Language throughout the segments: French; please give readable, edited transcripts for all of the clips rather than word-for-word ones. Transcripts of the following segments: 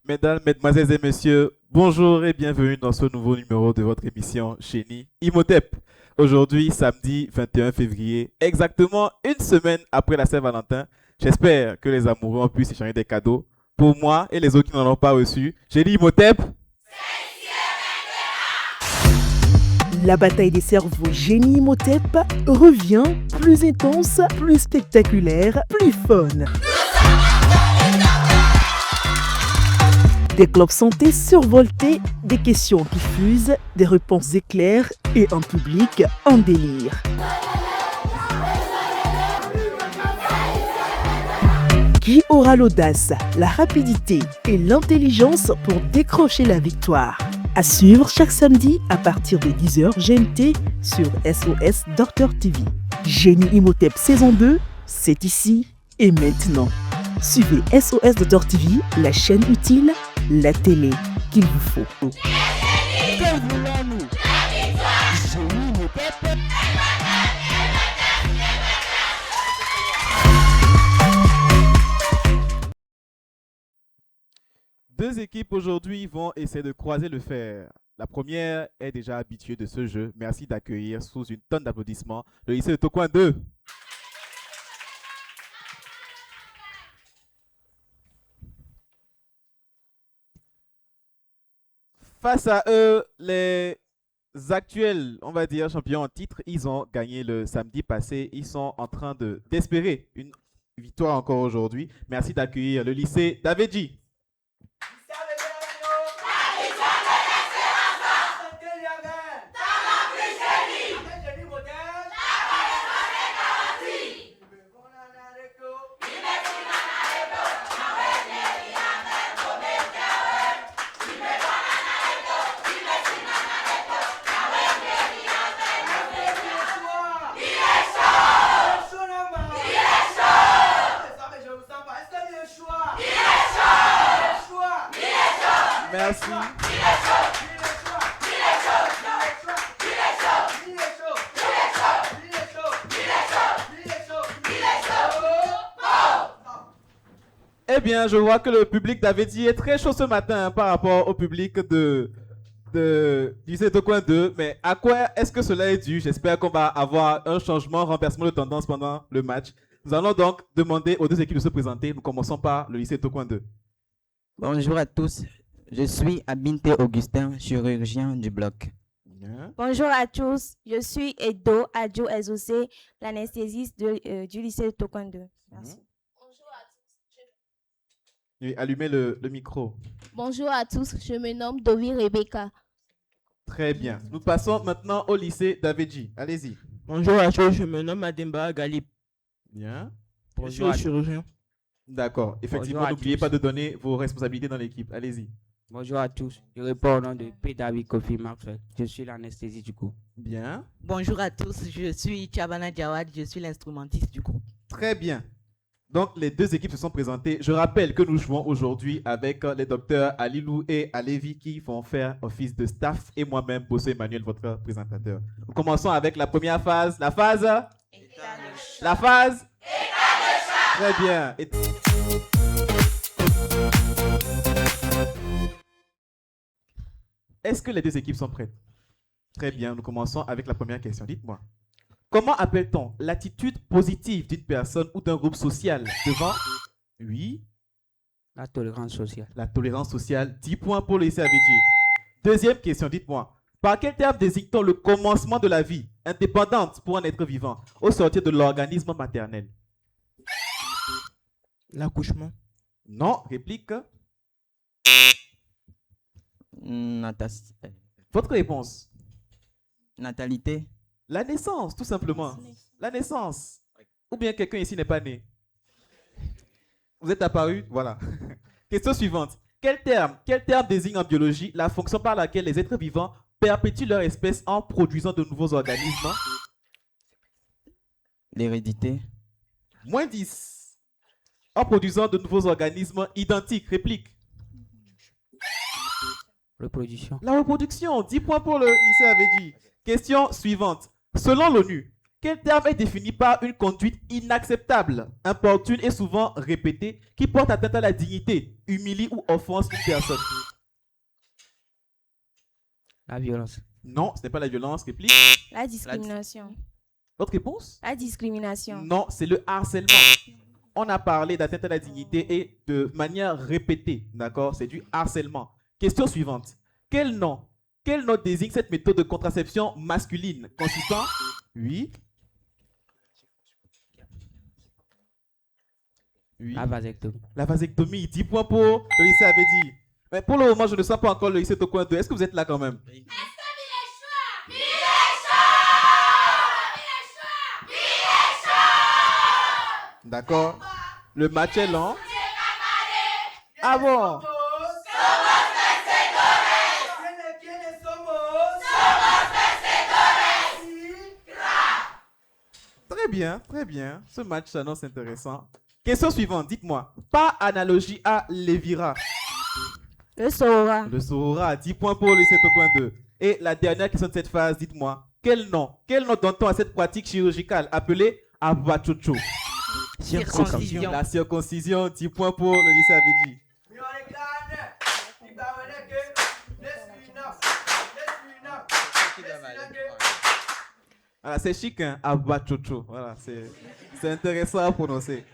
Mesdames, Mesdemoiselles et Messieurs, bonjour et bienvenue dans ce nouveau numéro de votre émission Chéni Imhotep. Aujourd'hui, samedi 21 février, exactement une semaine après la Saint-Valentin, j'espère que les amoureux ont pu s'échanger des cadeaux. Pour moi et les autres qui n'en ont pas reçu, j'ai dit Imhotep. La bataille des cerveaux Génie Imhotep revient plus intense, plus spectaculaire, plus fun. Des clubs santé survoltés, des questions qui fusent, des réponses éclairs et un public en délire. Qui aura l'audace, la rapidité et l'intelligence pour décrocher la victoire? À suivre chaque samedi à partir de 10h GMT sur SOS Docteur TV. Génie Imhotep saison 2, c'est ici et maintenant. Suivez SOS Docteur TV, la chaîne utile, la télé qu'il vous faut. Que voulons-nous? Génie Imhotep. Deux équipes aujourd'hui vont essayer de croiser le fer. La première est déjà habituée de ce jeu. Merci d'accueillir sous une tonne d'applaudissements le lycée de Tocoin 2. Face à eux, les actuels, on va dire, champions en titre, ils ont gagné le samedi passé. Ils sont en train d'espérer une victoire encore aujourd'hui. Merci d'accueillir le lycée Davedji. Merci. Eh bien, je vois que le public d'Avedji est très chaud ce matin par rapport au public du lycée de Coin 2. Mais à quoi est-ce que cela est dû? J'espère qu'on va avoir un changement, renversement de tendance pendant le match. Nous allons donc demander aux deux équipes de se présenter. Nous commençons par le lycée de Coin 2. Bonjour à tous, je suis Abinte Augustin, chirurgien du bloc. Bien. Bonjour à tous, je suis Edo Adjo Ezose, l'anesthésiste du lycée de Tokoin 2. Merci. Et allumez le micro. Bonjour à tous, je me nomme Dovi Rebecca. Très bien. Nous passons maintenant au lycée d'Avedji. Allez-y. Bonjour à tous, je me nomme Ademba Galip. Bien. Je suis chirurgien. D'accord. Effectivement, Bonjour à n'oubliez tous. pas de donner vos responsabilités dans l'équipe. Allez-y. Bonjour à tous, je réponds au nom de P. David Kofi Maxwell. Je suis l'anesthésie du groupe. Bien. Bonjour à tous, je suis Chabana Jawad, je suis l'instrumentiste du groupe. Très bien. Donc, les deux équipes se sont présentées. Je rappelle que nous jouons aujourd'hui avec les docteurs Alilou et Alevi qui vont faire office de staff et moi-même, Bosso Emmanuel, votre présentateur. Nous commençons avec la première phase. La phase La phase Très bien. Est-ce que les deux équipes sont prêtes? Très bien, nous commençons avec la première question. Dites-moi, comment appelle-t-on l'attitude positive d'une personne ou d'un groupe social devant... Oui, La tolérance sociale. la tolérance sociale. 10 points pour le lycée Avedji. Deuxième question, dites-moi, par quel terme désigne-t-on le commencement de la vie indépendante pour un être vivant au sortir de l'organisme maternel? L'accouchement. Non, réplique. Votre réponse? Natalité. La naissance, tout simplement. La naissance. Ou bien quelqu'un ici n'est pas né. Vous êtes apparu? Voilà. Question suivante. Quel terme désigne en biologie la fonction par laquelle les êtres vivants perpétuent leur espèce en produisant de nouveaux organismes? L'hérédité. Moins 10. En produisant de nouveaux organismes identiques. Réplique. Reproduction. La reproduction. 10 points pour le lycée Avedji. Question suivante. Selon l'ONU, Quel terme est défini par une conduite inacceptable, importune et souvent répétée, qui porte atteinte à la dignité, humilie ou offense une personne? La violence. Non, ce n'est pas la violence. Réplique. La discrimination. Votre réponse? La discrimination. Non, c'est le harcèlement. On a parlé d'atteinte à la dignité et de manière répétée, d'accord? C'est du harcèlement. Question suivante. Quel nom désigne cette méthode de contraception masculine consistant? Oui. Oui. La vasectomie. La vasectomie, 10 points pour le lycée avait dit. Mais pour le moment, je ne sens pas encore le lycée au coin 2. Est-ce que vous êtes là quand même? D'accord. Le match est lent. Ah bon? Très bien, très bien. Ce match s'annonce intéressant. Question suivante, dites-moi. Par analogie à Lévira. Le Sora. Le Sora, 10 points pour le lycée au coin 2. Et la dernière question de cette phase, dites-moi. Quel nom donne-t-on à cette pratique chirurgicale appelée abachocho? Circoncision. La circoncision, 10 points pour le lycée Abedji. Voilà, c'est chic, hein? Abachocho. Voilà, c'est intéressant à prononcer.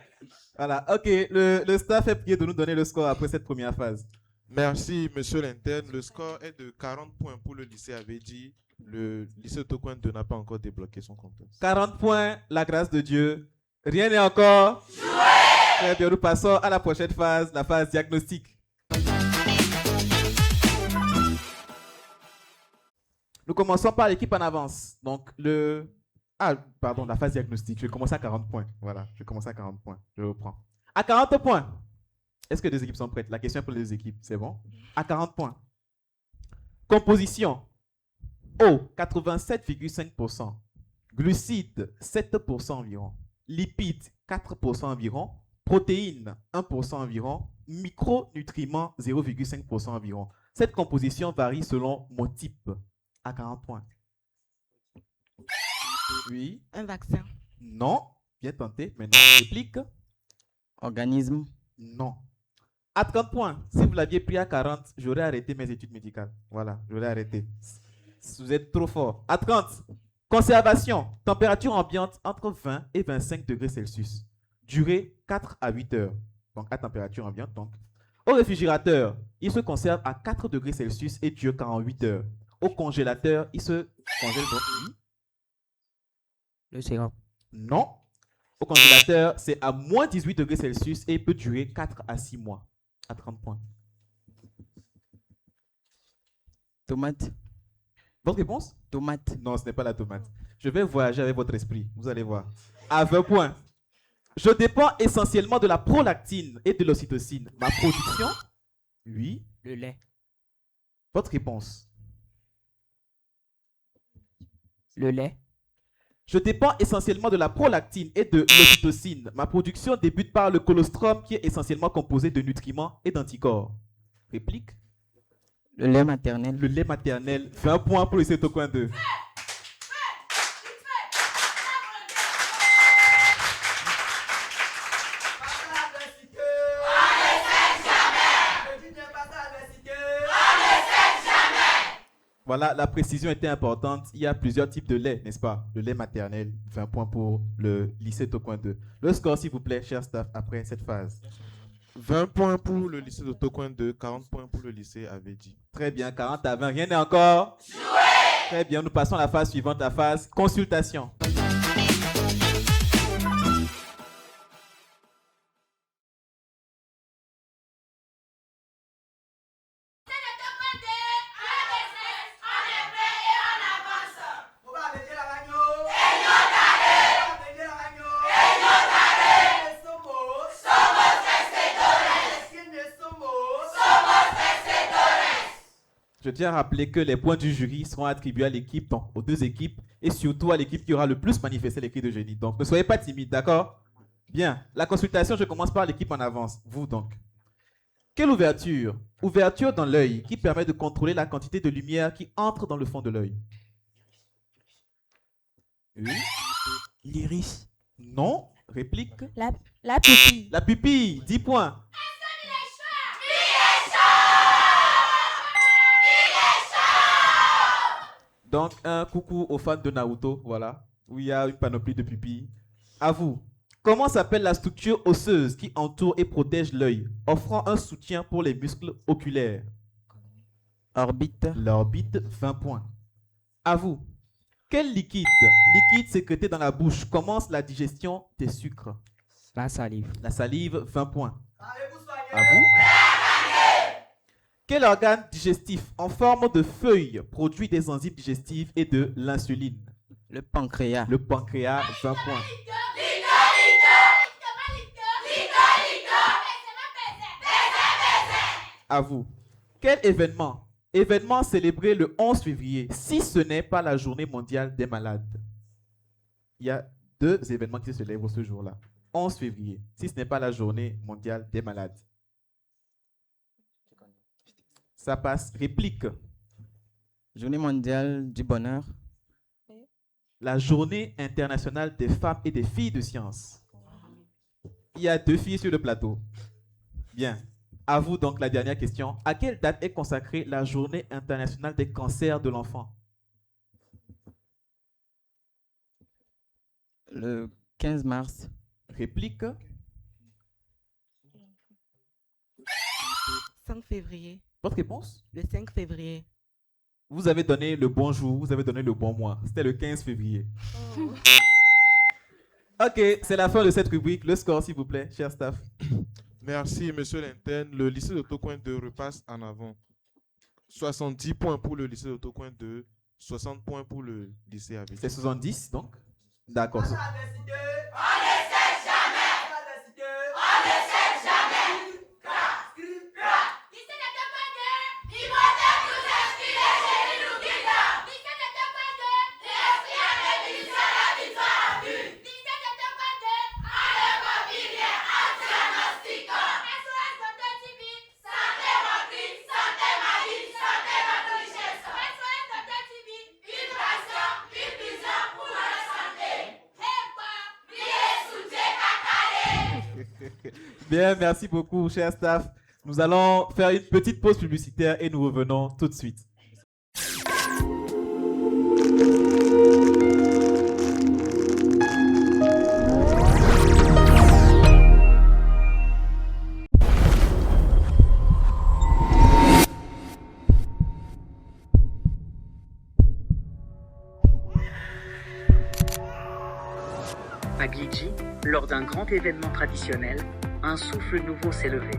Voilà, ok. Le staff est prié de nous donner le score après cette première phase. Merci, monsieur l'interne. Le score est de 40 points pour le lycée Abedji. Le lycée Tokwin 2 n'a pas encore débloqué son compteur. 40 points, la grâce de Dieu. Rien n'est encore joué. Très bien, nous passons à la prochaine phase, la phase diagnostique. Nous commençons par l'équipe en avance. Donc, la phase diagnostique. Je vais commencer à 40 points. Voilà, je vais commencer à 40 points. Je reprends. À 40 points. Est-ce que les équipes sont prêtes? La question est pour les deux équipes. C'est bon? À 40 points. Composition. Eau, 87,5%. Glucides, 7% environ. Lipides, 4% environ. Protéines, 1% environ. Micronutriments, 0,5% environ. Cette composition varie selon mon type. À 40 points. Oui. Un vaccin. Non. Bien tenté. Maintenant, réplique. Organisme. Non. À 30 points, si vous l'aviez pris à 40, j'aurais arrêté mes études médicales. Voilà, j'aurais arrêté. Vous êtes trop fort. À 30, conservation, température ambiante entre 20 et 25 degrés Celsius. Durée 4 à 8 heures. Donc à température ambiante. Donc. Au réfrigérateur, il se conserve à 4 degrés Celsius et dure 48 heures. Au congélateur, il se congèle donc. Le sérum. Non. Au congélateur, c'est à moins 18 degrés Celsius et peut durer 4 à 6 mois. À 30 points. Tomate. Votre réponse? Tomate. Non, ce n'est pas la tomate. Je vais voyager avec votre esprit. Vous allez voir. À 20 points. Je dépends essentiellement de la prolactine et de l'ocytocine. Ma production? Oui. Le lait. Votre réponse? Le lait. Je dépends essentiellement de la prolactine et de l'ocytocine. Ma production débute par le colostrum qui est essentiellement composé de nutriments et d'anticorps. Réplique? Le lait maternel. Le lait maternel. 20 points pour le Cétocoin 2. Voilà, la précision était importante. Il y a plusieurs types de lait, n'est-ce pas? Le lait maternel, 20 points pour le lycée Tocoin 2. Le score, s'il vous plaît, cher staff, après cette phase. 20 points pour le lycée de Tocoin 2, 40 points pour le lycée Abedji. Très bien, 40 à 20. Rien n'est encore joué. Très bien, nous passons à la phase suivante, la phase consultation. Je tiens à rappeler que les points du jury seront attribués à l'équipe, donc aux deux équipes, et surtout à l'équipe qui aura le plus manifesté les cris de génie. Donc, ne soyez pas timides, d'accord? Bien, la consultation, je commence par l'équipe en avance. Vous, donc. Quelle ouverture? Ouverture dans l'œil qui permet de contrôler la quantité de lumière qui entre dans le fond de l'œil. Oui. L'iris. Non. Réplique. La pupille. La pupille, 10 points. Donc, un coucou aux fans de Naruto, voilà, où il y a une panoplie de pupilles. À vous. Comment s'appelle la structure osseuse qui entoure et protège l'œil, offrant un soutien pour les muscles oculaires? Orbite. L'orbite, 20 points. À vous. Quel liquide sécrété dans la bouche commence la digestion des sucres? La salive. La salive, 20 points. À vous. Quel organe digestif en forme de feuille produit des enzymes digestives et de l'insuline? Le pancréas. Le pancréas, 20 points. À vous. Quel événement célébré le 11 février, si ce n'est pas la journée mondiale des malades? Il y a 2 événements qui se célèbrent ce jour-là. 11 février, si ce n'est pas la journée mondiale des malades. Ça passe. Réplique. Journée mondiale du bonheur. La journée internationale des femmes et des filles de science. Il y a 2 filles sur le plateau. Bien. À vous donc la dernière question. À quelle date est consacrée la journée internationale des cancers de l'enfant? Le 15 mars. Réplique. 5 février. Votre réponse? Le 5 février. Vous avez donné le bon jour, vous avez donné le bon mois. C'était le 15 février. Ok, c'est la fin de cette rubrique. Le score, s'il vous plaît, cher staff. Merci, monsieur l'interne. Le lycée de Tocoin 2 repasse en avant. 70 points pour le lycée de Tocoin 2, 60 points pour le lycée avec. C'est 70, donc? D'accord. Bien, merci beaucoup, cher staff. Nous allons faire une petite pause publicitaire et nous revenons tout de suite. À Guidji, lors d'un grand événement traditionnel, un souffle nouveau s'est levé.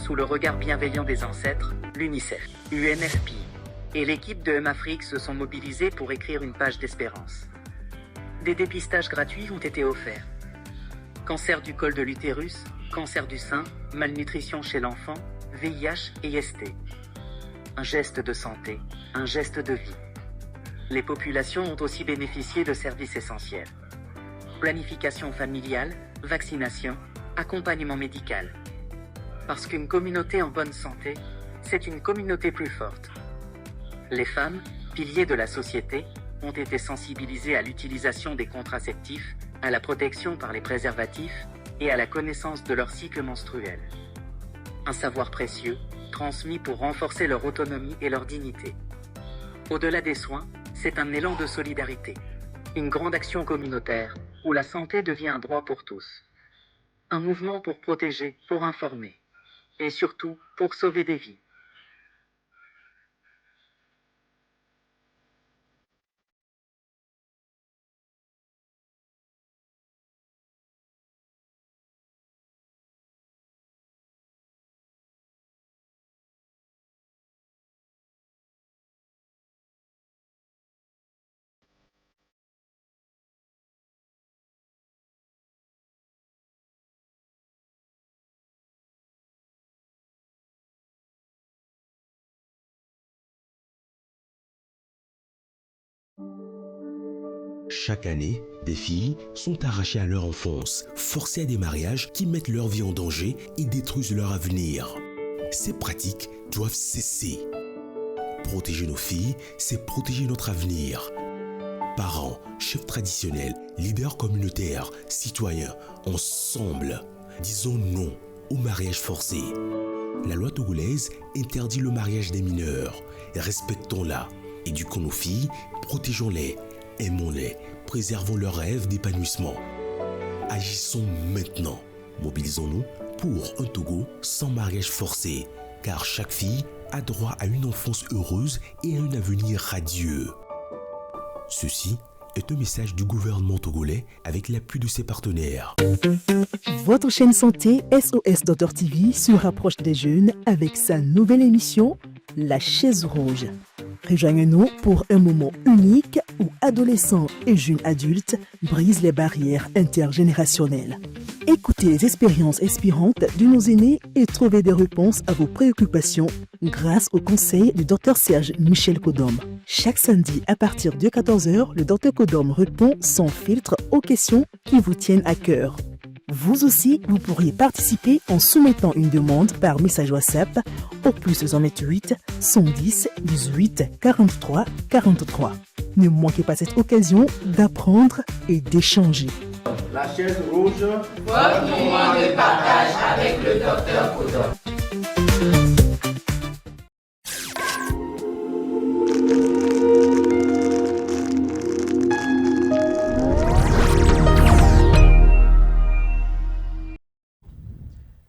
Sous le regard bienveillant des ancêtres, l'UNICEF, UNFPI et l'équipe de M-Afrique se sont mobilisés pour écrire une page d'espérance. Des dépistages gratuits ont été offerts. Cancer du col de l'utérus, cancer du sein, malnutrition chez l'enfant, VIH et ST. Un geste de santé, un geste de vie. Les populations ont aussi bénéficié de services essentiels. Planification familiale, vaccination, accompagnement médical. Parce qu'une communauté en bonne santé, c'est une communauté plus forte. Les femmes, piliers de la société, ont été sensibilisées à l'utilisation des contraceptifs, à la protection par les préservatifs et à la connaissance de leur cycle menstruel. Un savoir précieux, transmis pour renforcer leur autonomie et leur dignité. Au-delà des soins, c'est un élan de solidarité. Une grande action communautaire, où la santé devient un droit pour tous. Un mouvement pour protéger, pour informer. Et surtout, pour sauver des vies. Chaque année, des filles sont arrachées à leur enfance, forcées à des mariages qui mettent leur vie en danger et détruisent leur avenir. Ces pratiques doivent cesser. Protéger nos filles, c'est protéger notre avenir. parents, chefs traditionnels, leaders communautaires, citoyens, ensemble, disons non au mariage forcé. La loi togolaise interdit le mariage des mineurs. Respectons-la. Éduquons nos filles, protégeons-les, aimons-les, préservons leurs rêves d'épanouissement. Agissons maintenant. Mobilisons-nous pour un Togo sans mariage forcé, car chaque fille a droit à une enfance heureuse et à un avenir radieux. Ceci est un message du gouvernement togolais avec l'appui de ses partenaires. Votre chaîne santé SOS Docteur TV se rapproche des jeunes avec sa nouvelle émission La Chaise Rouge. Rejoignez-nous pour un moment unique où adolescents et jeunes adultes brisent les barrières intergénérationnelles. Écoutez les expériences inspirantes de nos aînés et trouvez des réponses à vos préoccupations grâce au conseil du Dr Serge Michel Kodom. Chaque samedi à partir de 14h, le Dr Kodom répond sans filtre aux questions qui vous tiennent à cœur. Vous aussi, vous pourriez participer en soumettant une demande par message WhatsApp au +128 110 18 43 43. Ne manquez pas cette occasion d'apprendre et d'échanger. La chaise rouge, votre moment de partage avec le Dr Kodom.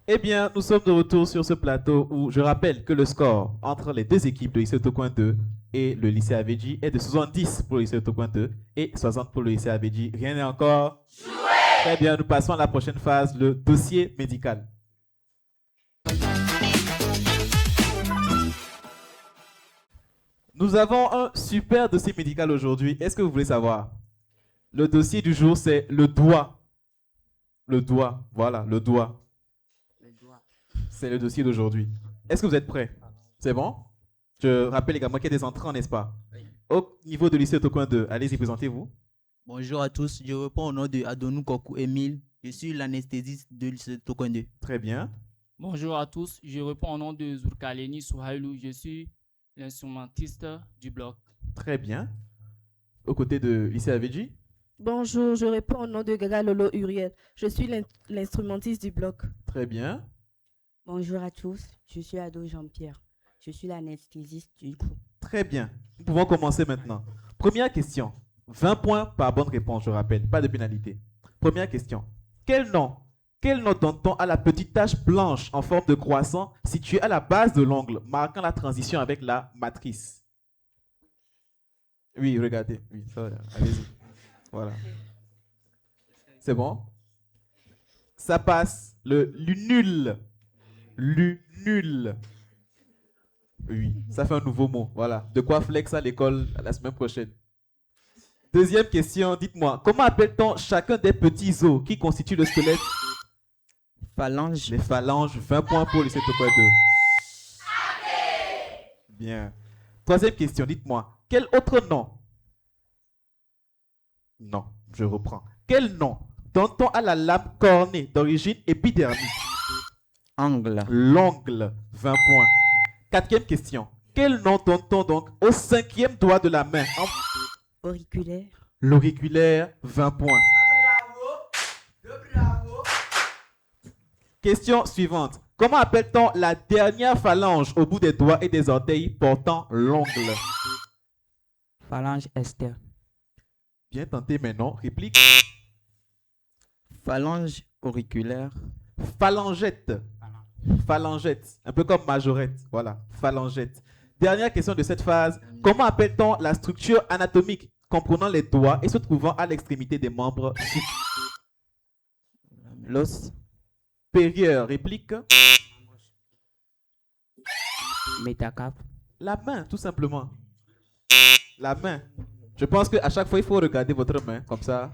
Eh bien, nous sommes de retour sur ce plateau où je rappelle que le score entre les deux équipes de lycée Tocoin 2 et le lycée Avedji est de 70 pour le lycée Tocoin 2 et 60 pour le lycée Avedji. Rien n'est encore joué. Très bien, nous passons à la prochaine phase, le dossier médical. Nous avons un super dossier médical aujourd'hui. Est-ce que vous voulez savoir? Le dossier du jour, c'est le doigt. Le doigt, voilà, le doigt. C'est le dossier d'aujourd'hui. Est-ce que vous êtes prêts? C'est bon? Je rappelle également qu'il y a des entrants, n'est-ce pas? Oui. Au niveau de lycée Tocoin 2, allez-y, présentez-vous. Bonjour à tous, je réponds au nom de Adonou Kokou Émile. Je suis l'anesthésiste de lycée Tocoin 2. Très bien. Bonjour à tous, je réponds au nom de Zourkaleni Souhailou. Je suis l'instrumentiste du bloc. Très bien. Aux côtés de lycée Avedji. Bonjour, je réponds au nom de Gaga Lolo Uriel. Je suis l'instrumentiste du bloc. Très bien. Bonjour à tous, je suis Ado Jean-Pierre. Je suis l'anesthésiste du groupe. Très bien. Nous pouvons commencer maintenant. Première question. 20 points par bonne réponse, je rappelle. Pas de pénalité. Première question. Quel nom donne-t-on à la petite tache blanche en forme de croissant située à la base de l'ongle, marquant la transition avec la matrice? Oui, regardez. Oui, ça va. Allez-y. Voilà. C'est bon? Ça passe. Le lunule. Lunule. Oui, ça fait un nouveau mot. Voilà. De quoi flex à l'école la semaine prochaine. Deuxième question, dites-moi, comment appelle-t-on chacun des petits os qui constituent le squelette? Phalange. Les phalanges, 20 points pour le lycée Tocoin 2. Bien. Troisième question, dites-moi, quel autre nom? Non, je reprends. Quel nom donne-t-on à la lame cornée d'origine épidermique? Angle. L'ongle, 20 points. Quatrième question. Quel nom donne-t-on donc au 5e doigt de la main? Auriculaire. L'auriculaire, 20 points. Bravo. Question suivante. Comment appelle-t-on la dernière phalange au bout des doigts et des orteils portant l'ongle? Phalange Esther. Bien tenté, mais non. Réplique. Phalange auriculaire. Phalangette. Phalangette. Un peu comme majorette. Voilà. Phalangette. Dernière question de cette phase. Comment appelle-t-on la structure anatomique comprenant les doigts et se trouvant à l'extrémité des membres? L'os. Périeur. Réplique. Métacarpe. La main, tout simplement. La main. Je pense qu'à chaque fois, il faut regarder votre main. Comme ça,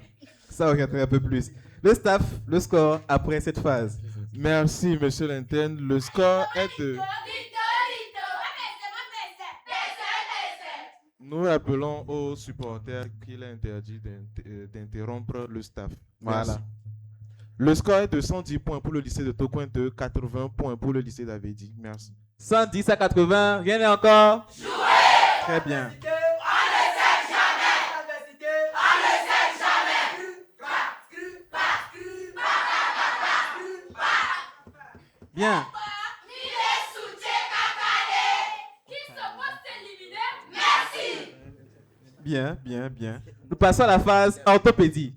ça regarderait un peu plus. Le staff, le score après cette phase. Merci, monsieur l'interne. Le score est de... Nous rappelons aux supporters qu'il est interdit d'interrompre le staff. Voilà. Merci. Le score est de 110 points pour le lycée de Tocoin 2, 80 points pour le lycée d'Avedji. Merci. 110 à 80, rien n'est encore joué. Très bien. Bien. Bien, bien, bien. Nous passons à la phase orthopédie.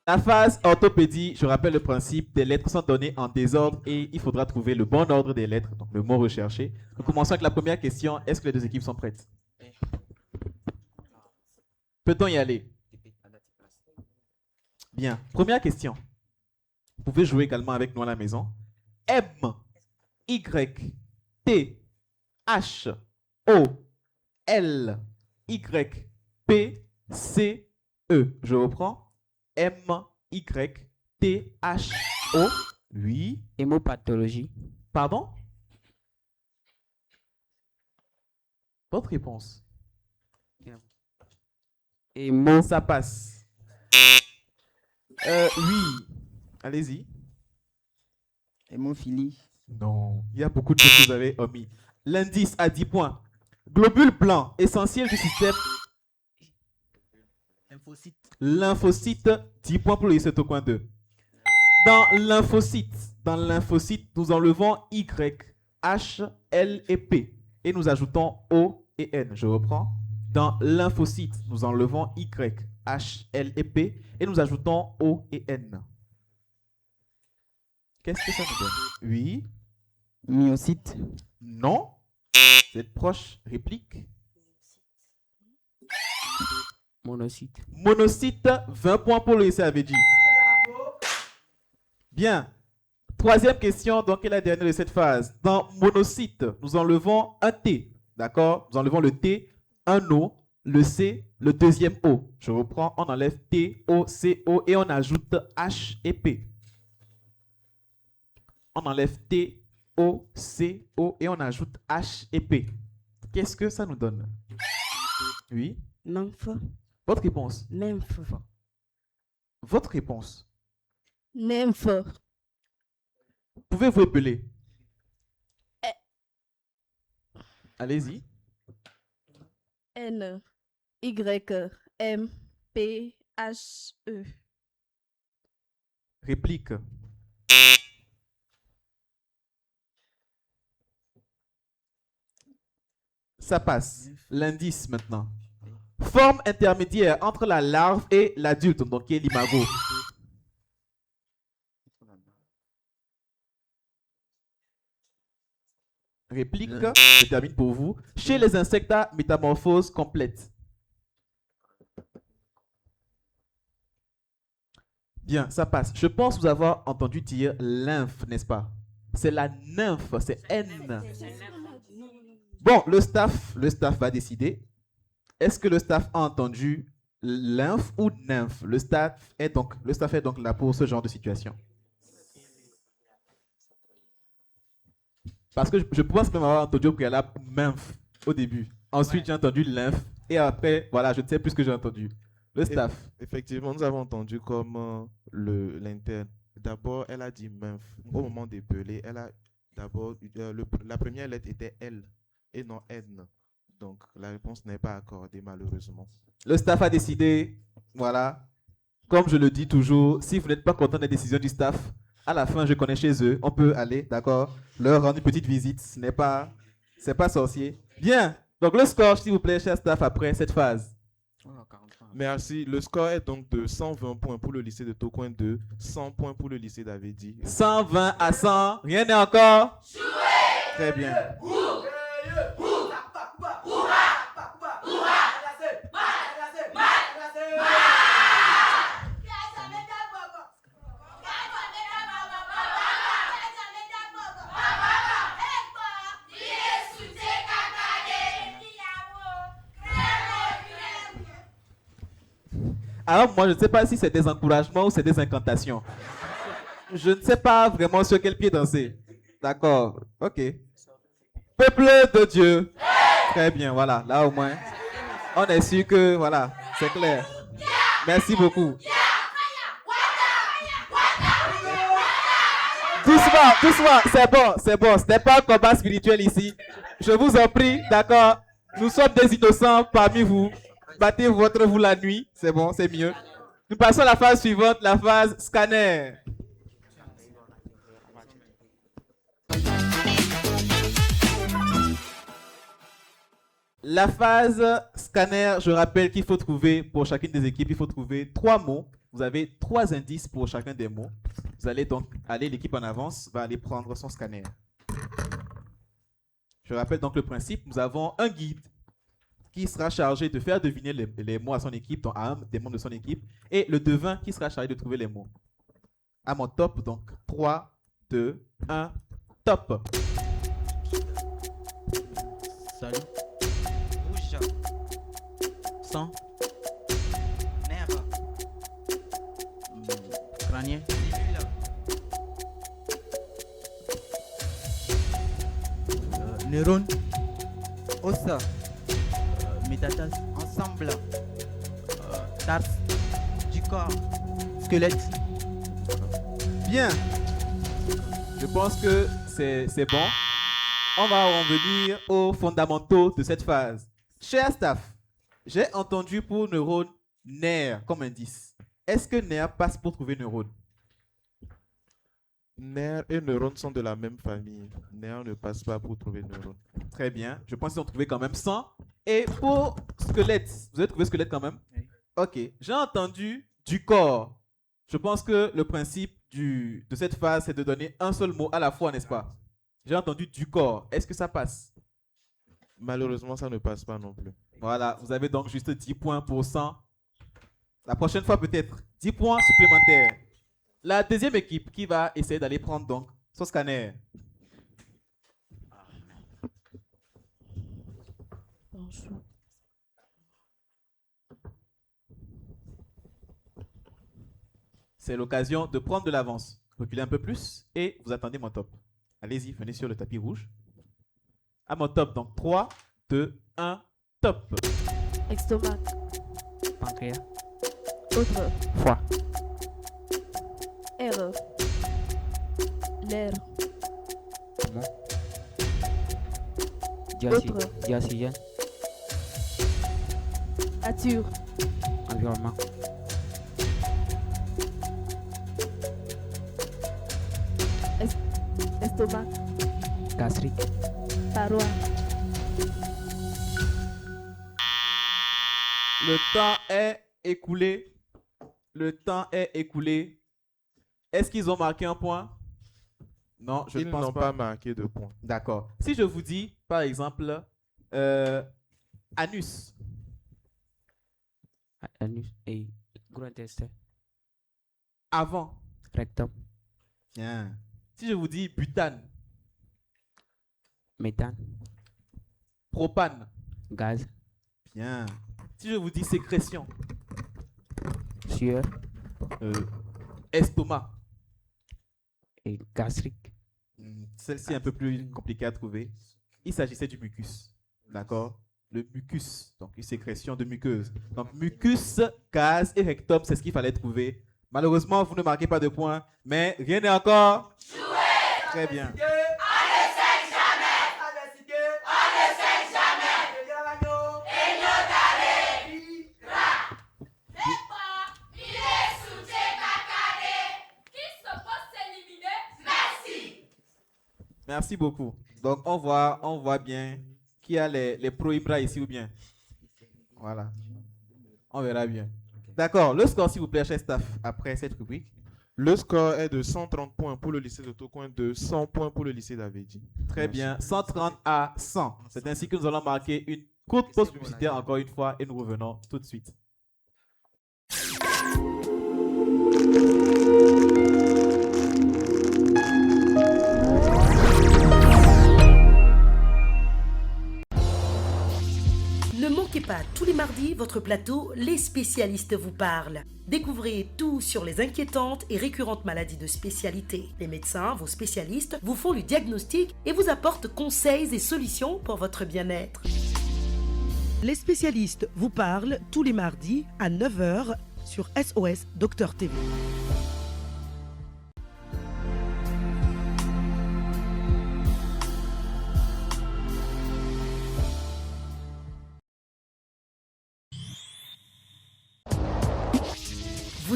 La phase orthopédie, je rappelle le principe, des lettres sont données en désordre et il faudra trouver le bon ordre des lettres, donc le mot recherché. Nous commençons avec la première question. Est-ce que les deux équipes sont prêtes? Peut-on y aller? Bien. Première question. Vous pouvez jouer également avec nous à la maison. M, Y, T, H, O, L, Y, P, C, E. Je reprends. M, Y, T, H, O. Oui. Hémopathologie. Pardon? Votre réponse? Hémo. Ça passe. Oui. Allez-y. Hémophilie. Non. Il y a beaucoup de choses que vous avez omis. L'indice à 10 points. Globule blanc, essentiel du système. Lymphocyte, 10 points pour le lycée Tocoin 2. Dans lymphocyte, nous enlevons Y, H, L et P. Et nous ajoutons O et N. Je reprends. Dans lymphocyte, nous enlevons Y, H, L et P. Et nous ajoutons O et N. Qu'est-ce que ça nous donne? Oui. Myocyte. Non. Vous êtes proche. Réplique. Monocyte. Monocyte, 20 points pour le lycée Avedi. Bien. Troisième question, donc, est la dernière de cette phase. Dans monocyte, nous enlevons un T. D'accord? Nous enlevons le T, un O, le C, le deuxième O. Je reprends, on enlève T, O, C, O et on ajoute H et P. On enlève T, O, C, O et on ajoute H et P. Qu'est-ce que ça nous donne? Oui? Nymphe. Votre réponse? Nymphe. Votre réponse? Nymphe. Pouvez-vous épeler? Allez-y. N, Y, M, P, H, E. Réplique. Ça passe. L'indice maintenant. Forme intermédiaire entre la larve et l'adulte, donc qui est l'imago. Réplique, je termine pour vous. Chez les insectes à métamorphose complète. Bien, ça passe. Je pense vous avoir entendu dire lymphe, n'est-ce pas? C'est la nymphe, c'est N. Bon, le staff va décider. Est-ce que le staff a entendu lymphe ou nymphe? Le staff est donc là pour ce genre de situation. Parce que je pense même avoir entendu au préalable nymphe au début. Ensuite, j'ai entendu lymphe. Et après, voilà, je ne sais plus ce que j'ai entendu. Le staff. Effectivement, nous avons entendu comme l'interne. D'abord, elle a dit nymphe. Au moment d'épeler, elle a d'abord, la première lettre était L et non N. Donc, la réponse n'est pas accordée, malheureusement. Le staff a décidé, voilà. Comme je le dis toujours, si vous n'êtes pas content des décisions du staff, à la fin, je connais chez eux, on peut aller, d'accord, leur rendre une petite visite. C'est pas sorcier. Bien. Donc, le score, s'il vous plaît, cher staff, après cette phase. Merci. Le score est donc de 120 points pour le lycée de Tocoin 2, 100 points pour le lycée d'Avedi. 120 à 100. Rien n'est encore joué. Très bien. Alors moi, je ne sais pas si c'est des encouragements ou c'est des incantations. Je ne sais pas vraiment sur quel pied danser. D'accord, ok. Peuple de Dieu. Très bien, voilà, là au moins, on est sûr que, voilà, c'est clair. Merci beaucoup. Doucement, c'est bon. Ce n'est pas un combat spirituel ici. Je vous en prie, d'accord. Nous sommes des innocents parmi vous. Battez vous la nuit, c'est bon, c'est mieux. Nous passons à la phase suivante, la phase scanner. La phase scanner, je rappelle qu'il faut trouver, pour chacune des équipes, il faut trouver 3 mots. Vous avez 3 indices pour chacun des mots. Vous allez donc aller, l'équipe en avance va aller prendre son scanner. Je rappelle donc le principe. Nous avons un guide qui sera chargé de faire deviner les mots à son équipe, donc à un des membres de son équipe, et le devin qui sera chargé de trouver les mots. À mon top, donc 3, 2, 1, top. Salut. Rouge. Sang. Nerf. Crânien. Neurone. Os. Métatarse. Ensemble. Tarse. Du corps. Squelette. Bien. Je pense que c'est bon. On va en venir aux fondamentaux de cette phase. Cher staff, j'ai entendu pour neurone nerf comme indice. Est-ce que nerf passe pour trouver neurone? Nerf et neurone sont de la même famille. Nerf ne passe pas pour trouver neurone. Très bien. Je pense qu'ils ont trouvé quand même 100. Et pour squelette, vous avez trouvé squelette quand même? Oui. Ok. J'ai entendu du corps. Je pense que le principe de cette phase, c'est de donner un seul mot à la fois, n'est-ce pas? J'ai entendu du corps. Est-ce que ça passe? Malheureusement, ça ne passe pas non plus. Voilà. Vous avez donc juste 10 points pour 100. La prochaine fois, peut-être 10 points supplémentaires. La deuxième équipe qui va essayer d'aller prendre donc son scanner. Bonjour. C'est l'occasion de prendre de l'avance. Reculez un peu plus et vous attendez mon top. Allez-y, venez sur le tapis rouge. À mon top, donc 3, 2, 1, top. Estomac. Pancréas. Autre. Foie. R. L'air. Poumon. Autre. Diocèse. Nature. Environnement. Estomac. Gastrique. Paroi. Le temps est écoulé. Le temps est écoulé. Est-ce qu'ils ont marqué un point? Non, je ne pense pas. Ils n'ont pas marqué de point. D'accord. Si je vous dis, par exemple, anus. Anus et gros intestin. Avant. Rectum. Bien. Si je vous dis butane. Méthane. Propane. Gaz. Bien. Si je vous dis sécrétion. Sueur. Estomac. Et gastrique. Celle-ci est un peu plus compliquée à trouver. Il s'agissait du mucus. D'accord? Le mucus. Donc, une sécrétion de muqueuse. Donc, mucus, gaz et rectum, c'est ce qu'il fallait trouver. Malheureusement, vous ne marquez pas de points, mais rien n'est encore joué. Très bien. Merci beaucoup. Donc, on voit bien qui a les pro-Ibra ici ou bien. Voilà. On verra bien. D'accord. Le score, s'il vous plaît, cher staff, après cette rubrique. Le score est de 130 points pour le lycée de Tocoin, de 100 points pour le lycée d'Avedi. Très bien. 130 à 100. C'est ainsi que nous allons marquer une courte pause publicitaire encore une fois et nous revenons tout de suite. Ne manquez pas tous les mardis votre plateau Les spécialistes vous parlent. Découvrez tout sur les inquiétantes et récurrentes maladies de spécialité. Les médecins, vos spécialistes, vous font le diagnostic et vous apportent conseils et solutions pour votre bien-être. Les spécialistes vous parlent tous les mardis à 9h sur SOS Docteur TV.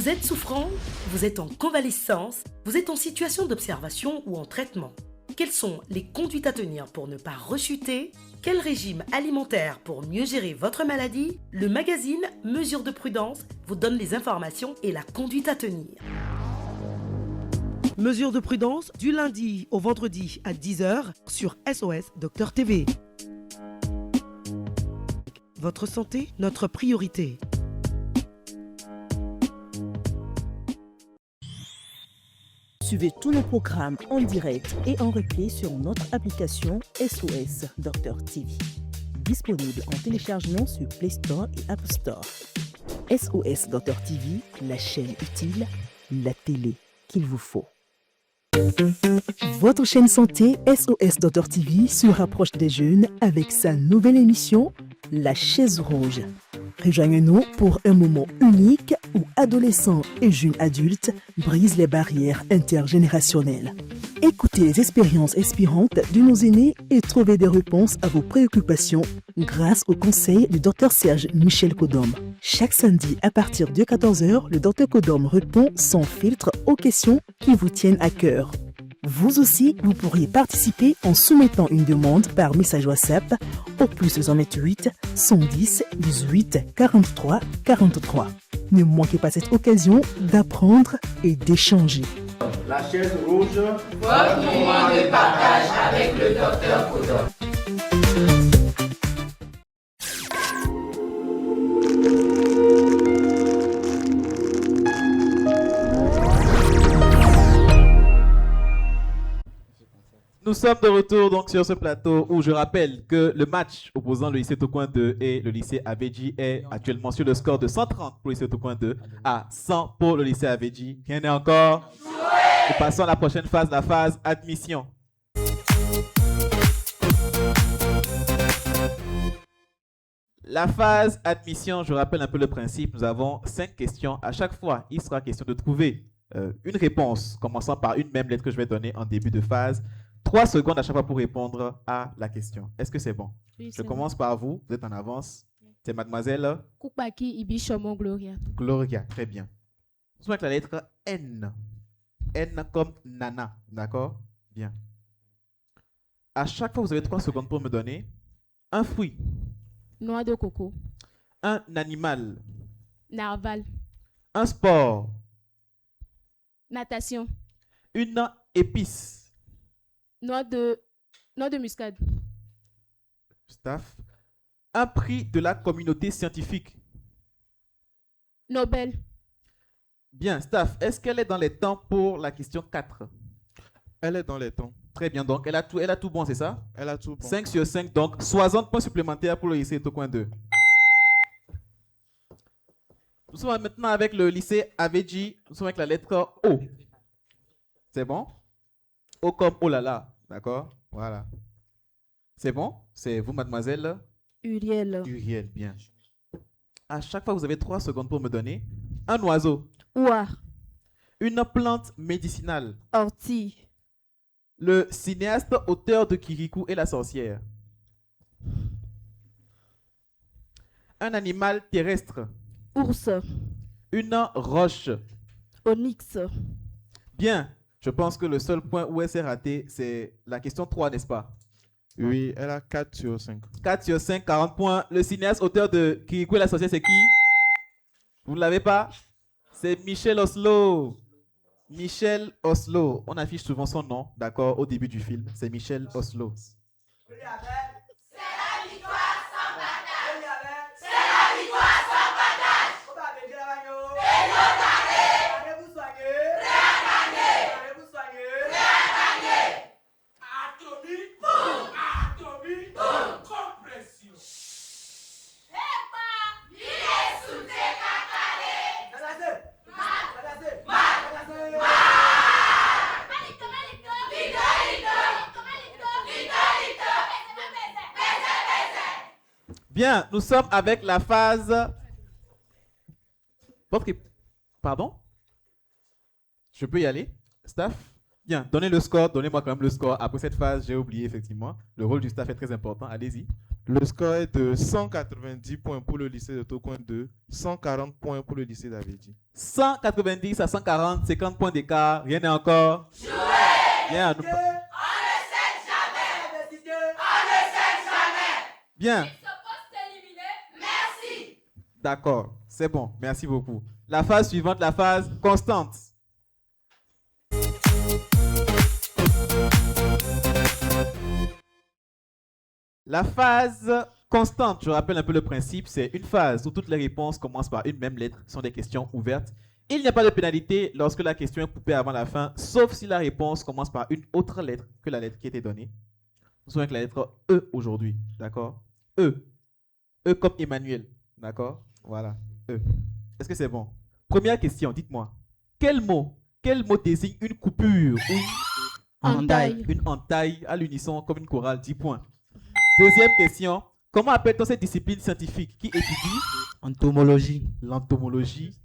Vous êtes souffrant? Vous êtes en convalescence? Vous êtes en situation d'observation ou en traitement? Quelles sont les conduites à tenir pour ne pas rechuter? Quel régime alimentaire pour mieux gérer votre maladie? Le magazine Mesures de prudence vous donne les informations et la conduite à tenir. Mesures de prudence du lundi au vendredi à 10h sur SOS Docteur TV. Votre santé, notre priorité. Suivez tous nos programmes en direct et en replay sur notre application SOS Docteur TV. Disponible en téléchargement sur Play Store et App Store. SOS Docteur TV, la chaîne utile, la télé qu'il vous faut. Votre chaîne santé SOS Docteur TV se rapproche des jeunes avec sa nouvelle émission La Chaise Rouge. Rejoignez-nous pour un moment unique où adolescents et jeunes adultes brisent les barrières intergénérationnelles. Écoutez les expériences inspirantes de nos aînés et trouvez des réponses à vos préoccupations grâce aux conseils du Dr Serge Michel Kodom. Chaque samedi à partir de 14h, le Dr Kodom répond sans filtre aux questions qui vous tiennent à cœur. Vous aussi, vous pourriez participer en soumettant une demande par message WhatsApp au +128 110 18 43 43. Ne manquez pas cette occasion d'apprendre et d'échanger. La chaise rouge, votre moment de partage avec le Dr Kodom. Nous sommes de retour donc sur ce plateau où je rappelle que le match opposant le lycée Tocoin 2 et le lycée Abedji est actuellement sur le score de 130 pour le lycée Tocoin 2 à 100 pour le lycée Abedji. Rien n'est encore. Nous passons à la prochaine phase, la phase admission. La phase admission, je rappelle un peu le principe. Nous avons 5 questions. À chaque fois, il sera question de trouver une réponse, commençant par une même lettre que je vais donner en début de phase. 3 secondes à chaque fois pour répondre à la question. Est-ce que c'est bon? Oui, je commence par vous. Vous êtes en avance. C'est mademoiselle Koupaki Ibichomo Gloria. Gloria, très bien. Nous sommes avec la lettre N. N comme Nana, d'accord? Bien. À chaque fois, vous avez 3 secondes pour me donner un fruit. Noix de coco. Un animal. Narval. Un sport. Natation. Une épice. Noix de muscade. Staff. Un prix de la communauté scientifique. Nobel. Bien, Staff, est-ce qu'elle est dans les temps pour la question 4? Elle est dans les temps. Très bien, donc elle a tout bon, c'est ça? Elle a tout bon. 5 sur 5, donc 60 points supplémentaires pour le lycée Tocoin 2. Nous sommes maintenant avec le lycée Abedji. Nous sommes avec la lettre O. C'est bon? O comme oh là là, d'accord? Voilà. C'est bon? C'est vous, mademoiselle? Uriel. Uriel, bien. À chaque fois, vous avez 3 secondes pour me donner un oiseau. Oua. Une plante médicinale. Ortie. Le cinéaste auteur de Kirikou et la sorcière. Un animal terrestre. Ours. Une roche. Onyx. Bien. Je pense que le seul point où elle s'est ratée, c'est la question 3, n'est-ce pas? Oui, elle a 4 sur 5. 4 sur 5, 40 points. Le cinéaste auteur de Kirikou et la sorcière, c'est qui? Vous ne l'avez pas? C'est Michel Oslo. Michel Oslo. On affiche souvent son nom, d'accord, au début du film. C'est Michel Oslo. C'est la victoire sans partage. C'est la victoire sans partage. Et l'autre année. Allez vous soigner. Allez vous soigner. Atomique. Boum. Atomique. Boum. Compression. Et pas. Il est sous tes cacarés. Bien, nous sommes avec la phase... Pardon? Je peux y aller? Staff? Bien, donnez le score, donnez-moi quand même le score. Après cette phase, j'ai oublié effectivement. Le rôle du staff est très important. Allez-y. Le score est de 190 points pour le lycée de Tocoin 2, 140 points pour le lycée d'Avedi. 190 à 140, 50 points d'écart. Rien n'est encore joué. Bien. On ne sait jamais. Bien. Ils supposent s'éliminer. Merci. D'accord. C'est bon. Merci beaucoup. La phase suivante, la phase constante. La phase constante, je rappelle un peu le principe, c'est une phase où toutes les réponses commencent par une même lettre, sont des questions ouvertes. Il n'y a pas de pénalité lorsque la question est coupée avant la fin, sauf si la réponse commence par une autre lettre que la lettre qui était donnée. Nous sommes avec la lettre E aujourd'hui, d'accord? E. E comme Emmanuel, d'accord? Voilà, E. Est-ce que c'est bon? Première question, dites-moi. Quel mot désigne une coupure ou une entaille à l'unisson comme une chorale? 10 points. Deuxième question. Comment appelle-t-on cette discipline scientifique qui étudie Entomologie. L'entomologie.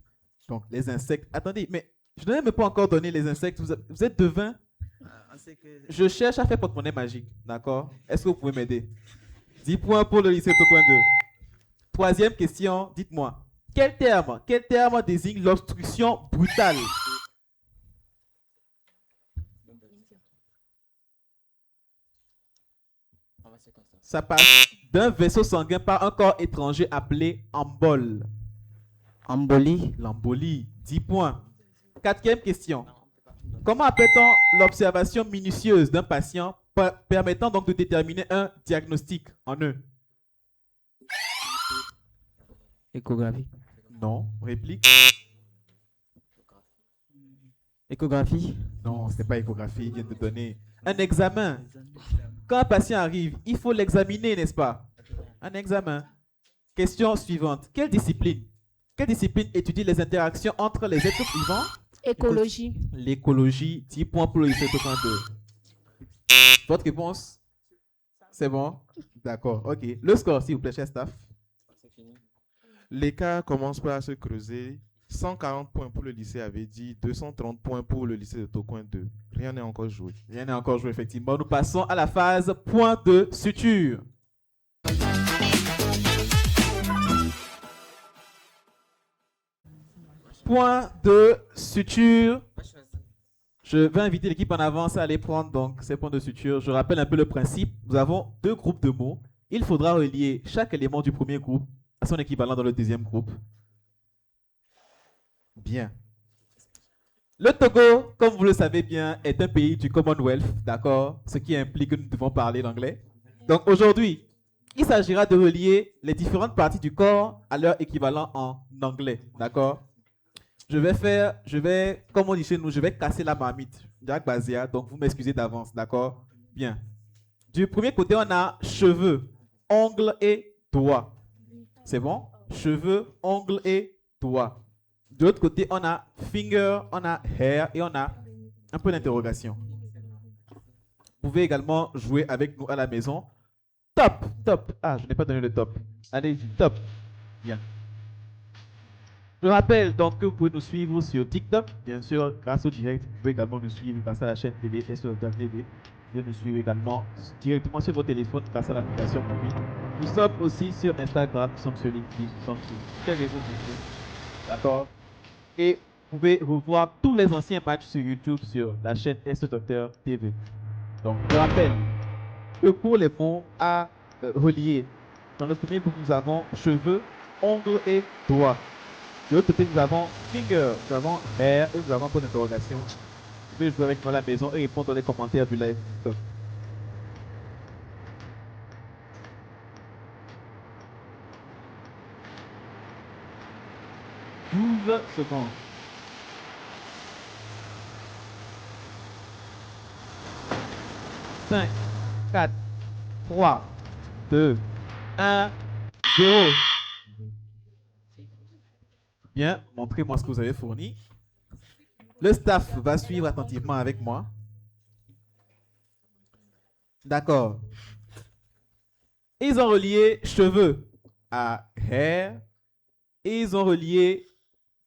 Donc, les insectes. Attendez, mais je n'ai même pas encore donné les insectes. Vous êtes devin? Je cherche à faire porte-monnaie magique. D'accord? Est-ce que vous pouvez m'aider? 10 points pour le lycée Tocoin 2. Troisième question. Dites-moi. Quel terme désigne l'obstruction brutale? Ça passe d'un vaisseau sanguin par un corps étranger appelé embole. Embolie. L'embolie. 10 points. Quatrième question. Comment appelle-t-on l'observation minutieuse d'un patient permettant donc de déterminer un diagnostic en eux? Échographie. Non. Réplique. Échographie. Non, ce n'est pas échographie. Il vient de donner un examen. Quand un patient arrive, il faut l'examiner, n'est-ce pas? Un examen. Question suivante. Quelle discipline étudie les interactions entre les êtres vivants? Écologie. L'écologie. 10 points pour le lycée Tocoin 2. Votre réponse? C'est bon? D'accord, ok. Le score, s'il vous plaît, cher staff. L'écart commence par se creuser. 140 points pour le lycée Avedi, 230 points pour le lycée de Tocoin 2. Rien n'est encore joué. Rien n'est encore joué, effectivement. Nous passons à la phase point de suture. Point de suture. Je vais inviter l'équipe en avance à aller prendre donc ces points de suture. Je rappelle un peu le principe. Nous avons deux groupes de mots. Il faudra relier chaque élément du premier groupe à son équivalent dans le deuxième groupe. Bien. Le Togo, comme vous le savez bien, est un pays du Commonwealth, d'accord? Ce qui implique que nous devons parler l'anglais. Donc aujourd'hui, il s'agira de relier les différentes parties du corps à leur équivalent en anglais, d'accord? Je vais, comme on dit chez nous, je vais casser la marmite. Jack Bazia, donc vous m'excusez d'avance, d'accord? Bien. Du premier côté, on a cheveux, ongles et doigts. C'est bon? Cheveux, ongles et doigts. De l'autre côté, on a finger, on a hair et on a un peu d'interrogation. Vous pouvez également jouer avec nous à la maison. Top, top. Ah, je n'ai pas donné le top. Allez, top. Bien. Je rappelle donc que vous pouvez nous suivre sur TikTok, bien sûr, grâce au direct. Vous pouvez également nous suivre grâce à la chaîne TV et sur le TV. Vous pouvez nous suivre également directement sur vos téléphones grâce à l'application mobile. Nous sommes aussi sur Instagram, nous sommes sur LinkedIn, nous sommes sur tous les réseaux sociaux. D'accord? Et vous pouvez revoir tous les anciens matchs sur YouTube sur la chaîne S Docteur TV. Donc, je rappelle que pour les mots à relier, dans le premier groupe, nous avons cheveux, ongles et doigts. De l'autre côté, nous avons finger, nous avons hair et nous avons un point d'interrogation. Vous pouvez jouer avec nous à la maison et répondre dans les commentaires du live. 12 secondes. « 5, 4, 3, 2, 1, 0. » Bien, montrez-moi ce que vous avez fourni. Le staff va suivre attentivement avec moi. D'accord. Ils ont relié cheveux à hair et ils ont relié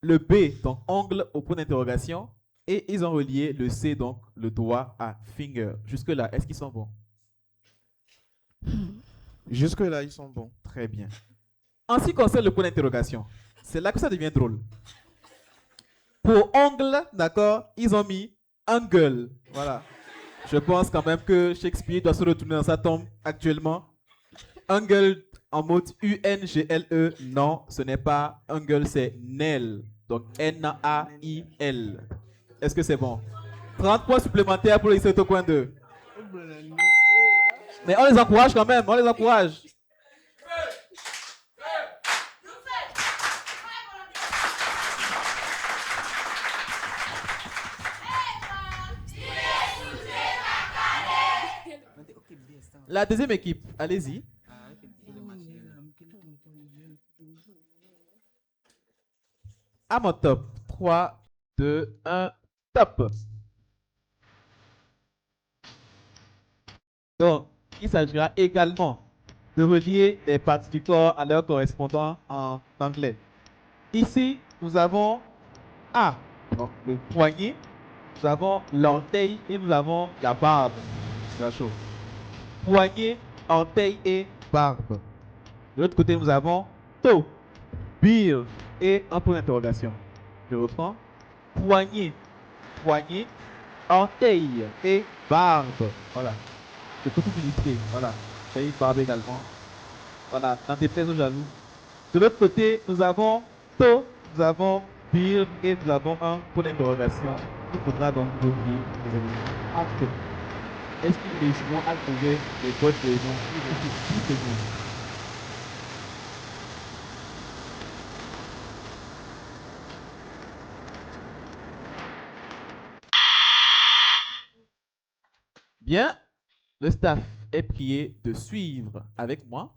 le B, donc ongle, au point d'interrogation. Et ils ont relié le C, donc le doigt, à finger. Jusque-là, est-ce qu'ils sont bons? Jusque-là, ils sont bons. Très bien. En ce qui concerne le point d'interrogation, c'est là que ça devient drôle. Pour ongle, d'accord, ils ont mis angle. Voilà. Je pense quand même que Shakespeare doit se retourner dans sa tombe actuellement. Angle en mode U-N-G-L-E. Non, ce n'est pas angle, c'est Nel. Donc N-A-I-L. Est-ce que c'est bon? 30 points supplémentaires pour les lycée Tocoin 2. Mais on les encourage quand même, on les encourage. La deuxième équipe, allez-y. À mon top. 3, 2, 1, top. Donc, il s'agira également de relier les parties du corps à leurs correspondants en anglais. Ici, nous avons A, donc le poignet, nous avons l'orteil et nous avons la barbe. C'est la chose. Poignet, orteil et barbe. De l'autre côté, nous avons toe, beard et un point d'interrogation. Je reprends. Poignet, poignet, orteil et barbe. Voilà. C'est tout illustré. Voilà. Et barbe également. Voilà. Dans des pièces aux jaloux. De l'autre côté, nous avons toe, nous avons beard et nous avons un point d'interrogation. Il faudra donc oublier les éléments. Est-ce qu'ils réussiront à trouver les bonnes raisons pour ces mots? Bien, le staff est prié de suivre avec moi.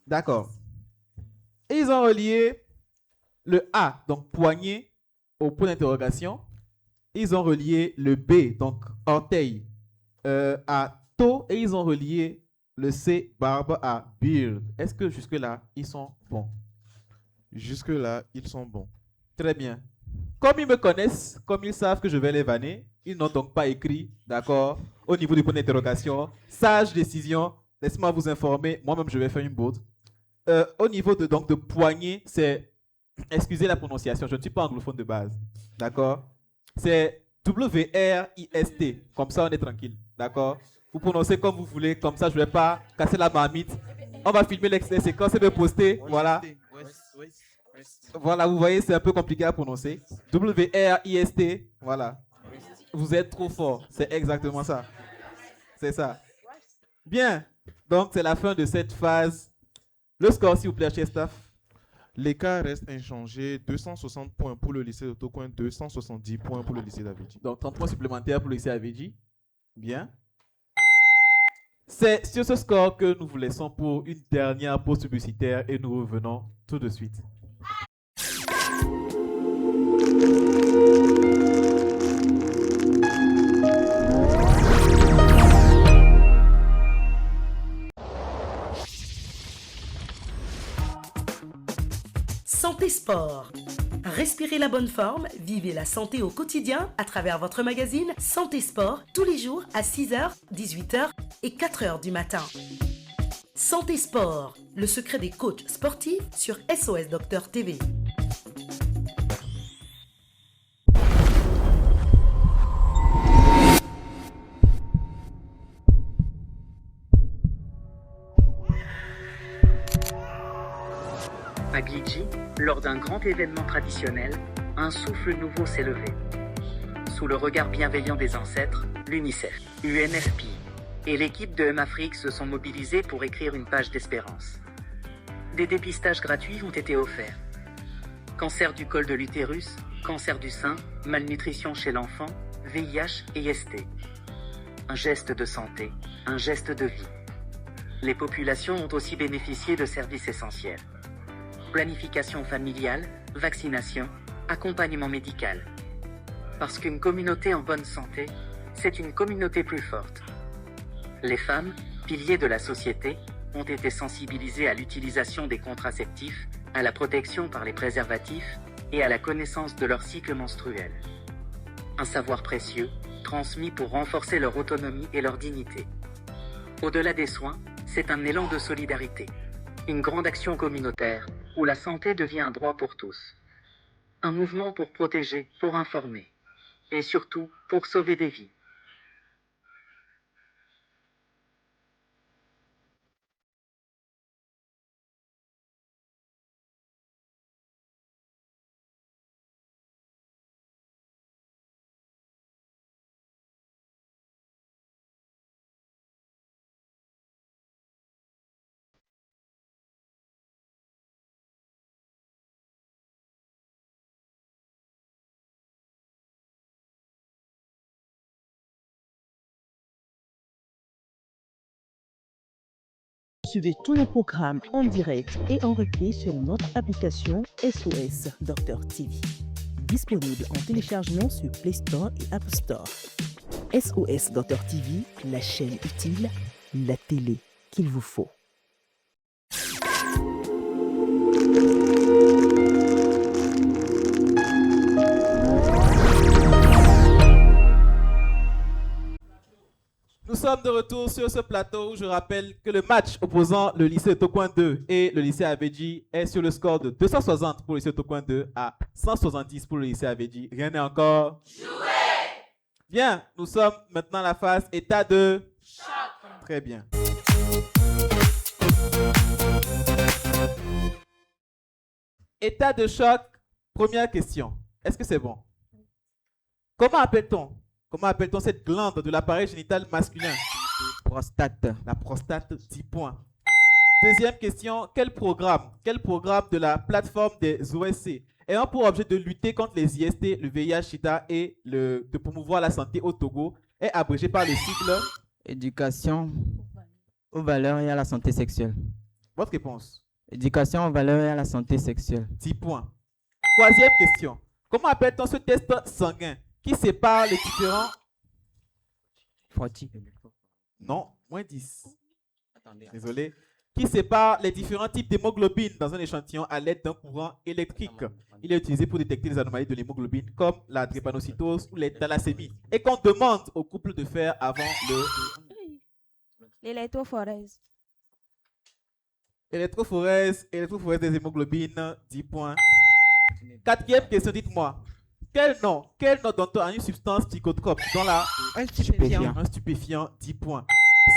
D'accord. Ils ont relié le A, donc poignet, au point d'interrogation. Ils ont relié le B, donc orteil, à toe, et ils ont relié le C, barbe, à beard. Est-ce que jusque-là, ils sont bons? Jusque-là, ils sont bons. Très bien. Comme ils me connaissent, comme ils savent que je vais les vanner, ils n'ont donc pas écrit, d'accord, au niveau du point d'interrogation. Sage décision, laissez-moi vous informer, moi-même je vais faire une bourde. Au niveau de, donc, de poignet, c'est, excusez la prononciation, je ne suis pas anglophone de base, d'accord? C'est W-R-I-S-T, comme ça on est tranquille, d'accord? Vous prononcez comme vous voulez, comme ça je ne vais pas casser la marmite. On va filmer les séquences et le poster, voilà. Voilà, vous voyez, c'est un peu compliqué à prononcer. W-R-I-S-T, voilà. Vous êtes trop fort, c'est exactement ça. C'est ça. Bien, donc c'est la fin de cette phase. Le score, s'il vous plaît, cher staff. L'écart reste inchangé, 260 points pour le lycée de Tocoin, 270 points pour le lycée d'Avedji. Donc 30 points supplémentaires pour le lycée d'Avedji. Bien. C'est sur ce score que nous vous laissons pour une dernière pause publicitaire et nous revenons tout de suite. Santé Sport. Respirez la bonne forme, vivez la santé au quotidien à travers votre magazine Santé Sport tous les jours à 6h, 18h et 4h du matin. Santé Sport, le secret des coachs sportifs sur SOS Docteur TV. À Guidji, lors d'un grand événement traditionnel, un souffle nouveau s'est levé. Sous le regard bienveillant des ancêtres, l'UNICEF, UNFPI et l'équipe de MAfrique se sont mobilisés pour écrire une page d'espérance. Des dépistages gratuits ont été offerts. Cancer du col de l'utérus, cancer du sein, malnutrition chez l'enfant, VIH et ST. Un geste de santé, un geste de vie. Les populations ont aussi bénéficié de services essentiels. Planification familiale, vaccination, accompagnement médical. Parce qu'une communauté en bonne santé, c'est une communauté plus forte. Les femmes, piliers de la société, ont été sensibilisées à l'utilisation des contraceptifs, à la protection par les préservatifs et à la connaissance de leur cycle menstruel. Un savoir précieux, transmis pour renforcer leur autonomie et leur dignité. Au-delà des soins, c'est un élan de solidarité, une grande action communautaire où la santé devient un droit pour tous. Un mouvement pour protéger, pour informer et surtout pour sauver des vies. Suivez tous les programmes en direct et en replay sur notre application SOS Docteur TV. Disponible en téléchargement sur Play Store et App Store. SOS Docteur TV, la chaîne utile, la télé qu'il vous faut. Nous sommes de retour sur ce plateau. Je rappelle que le match opposant le lycée Tocoin 2 et le lycée Abedji est sur le score de 260 pour le lycée Tocoin 2 à 170 pour le lycée Abedji. Rien n'est encore joué. Bien, nous sommes maintenant à la phase état de choc. Très bien. État de choc, première question. Est-ce que c'est bon? Comment appelle-t-on cette glande de l'appareil génital masculin? Prostate. La prostate, 10 points. Deuxième question, quel programme de la plateforme des OSC ayant pour objet de lutter contre les IST, le VIH-Sida et de promouvoir la santé au Togo est abrégé par le sigle Éducation aux valeurs et à la santé sexuelle. Votre réponse? Éducation aux valeurs et à la santé sexuelle. 10 points. Troisième question, comment appelle-t-on ce test sanguin qui sépare les différents... Non, moins 10. Attendez. Désolé. Qui sépare les différents types d'hémoglobine dans un échantillon à l'aide d'un courant électrique. Il est utilisé pour détecter les anomalies de l'hémoglobine comme la drépanocytose ou les thalassémies et qu'on demande au couple de faire avant le... L'électrophorèse. Électrophorèse des hémoglobines, 10 points. Quatrième question, dites-moi. Quel nom donne-t-on à une substance psychotrope dans la... Un stupéfiant. Un stupéfiant, 10 points.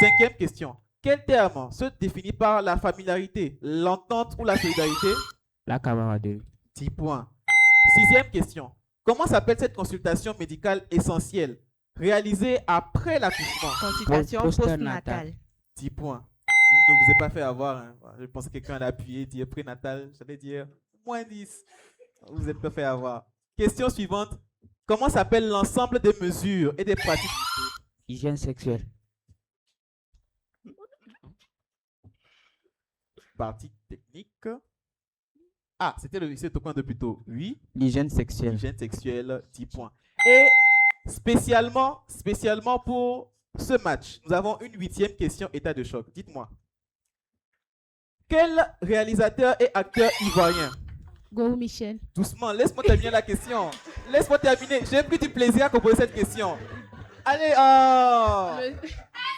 Cinquième question. Quel terme se définit par la familiarité, l'entente ou la solidarité? La camaraderie. 10 points. Sixième question. Comment s'appelle cette consultation médicale essentielle réalisée après l'accouchement? Consultation postnatale. 10 points. Vous ne vous êtes pas fait avoir. Hein. Je pensais que quelqu'un allait appuyer, dire prénatal. J'allais dire moins 10. Vous vous êtes pas fait avoir. Question suivante. Comment s'appelle l'ensemble des mesures et des pratiques? Hygiène sexuelle. Partie technique. Ah, c'était le lycée Tocoin de plutôt. Oui. L'hygiène sexuelle. Hygiène sexuelle, 10 points. Et spécialement pour ce match, nous avons une 8e question état de choc. Dites-moi. Quel réalisateur et acteur ivoirien? Go Michel. Doucement, laisse-moi terminer la question. Laisse-moi terminer. J'ai pris du plaisir à composer cette question. Allez, oh!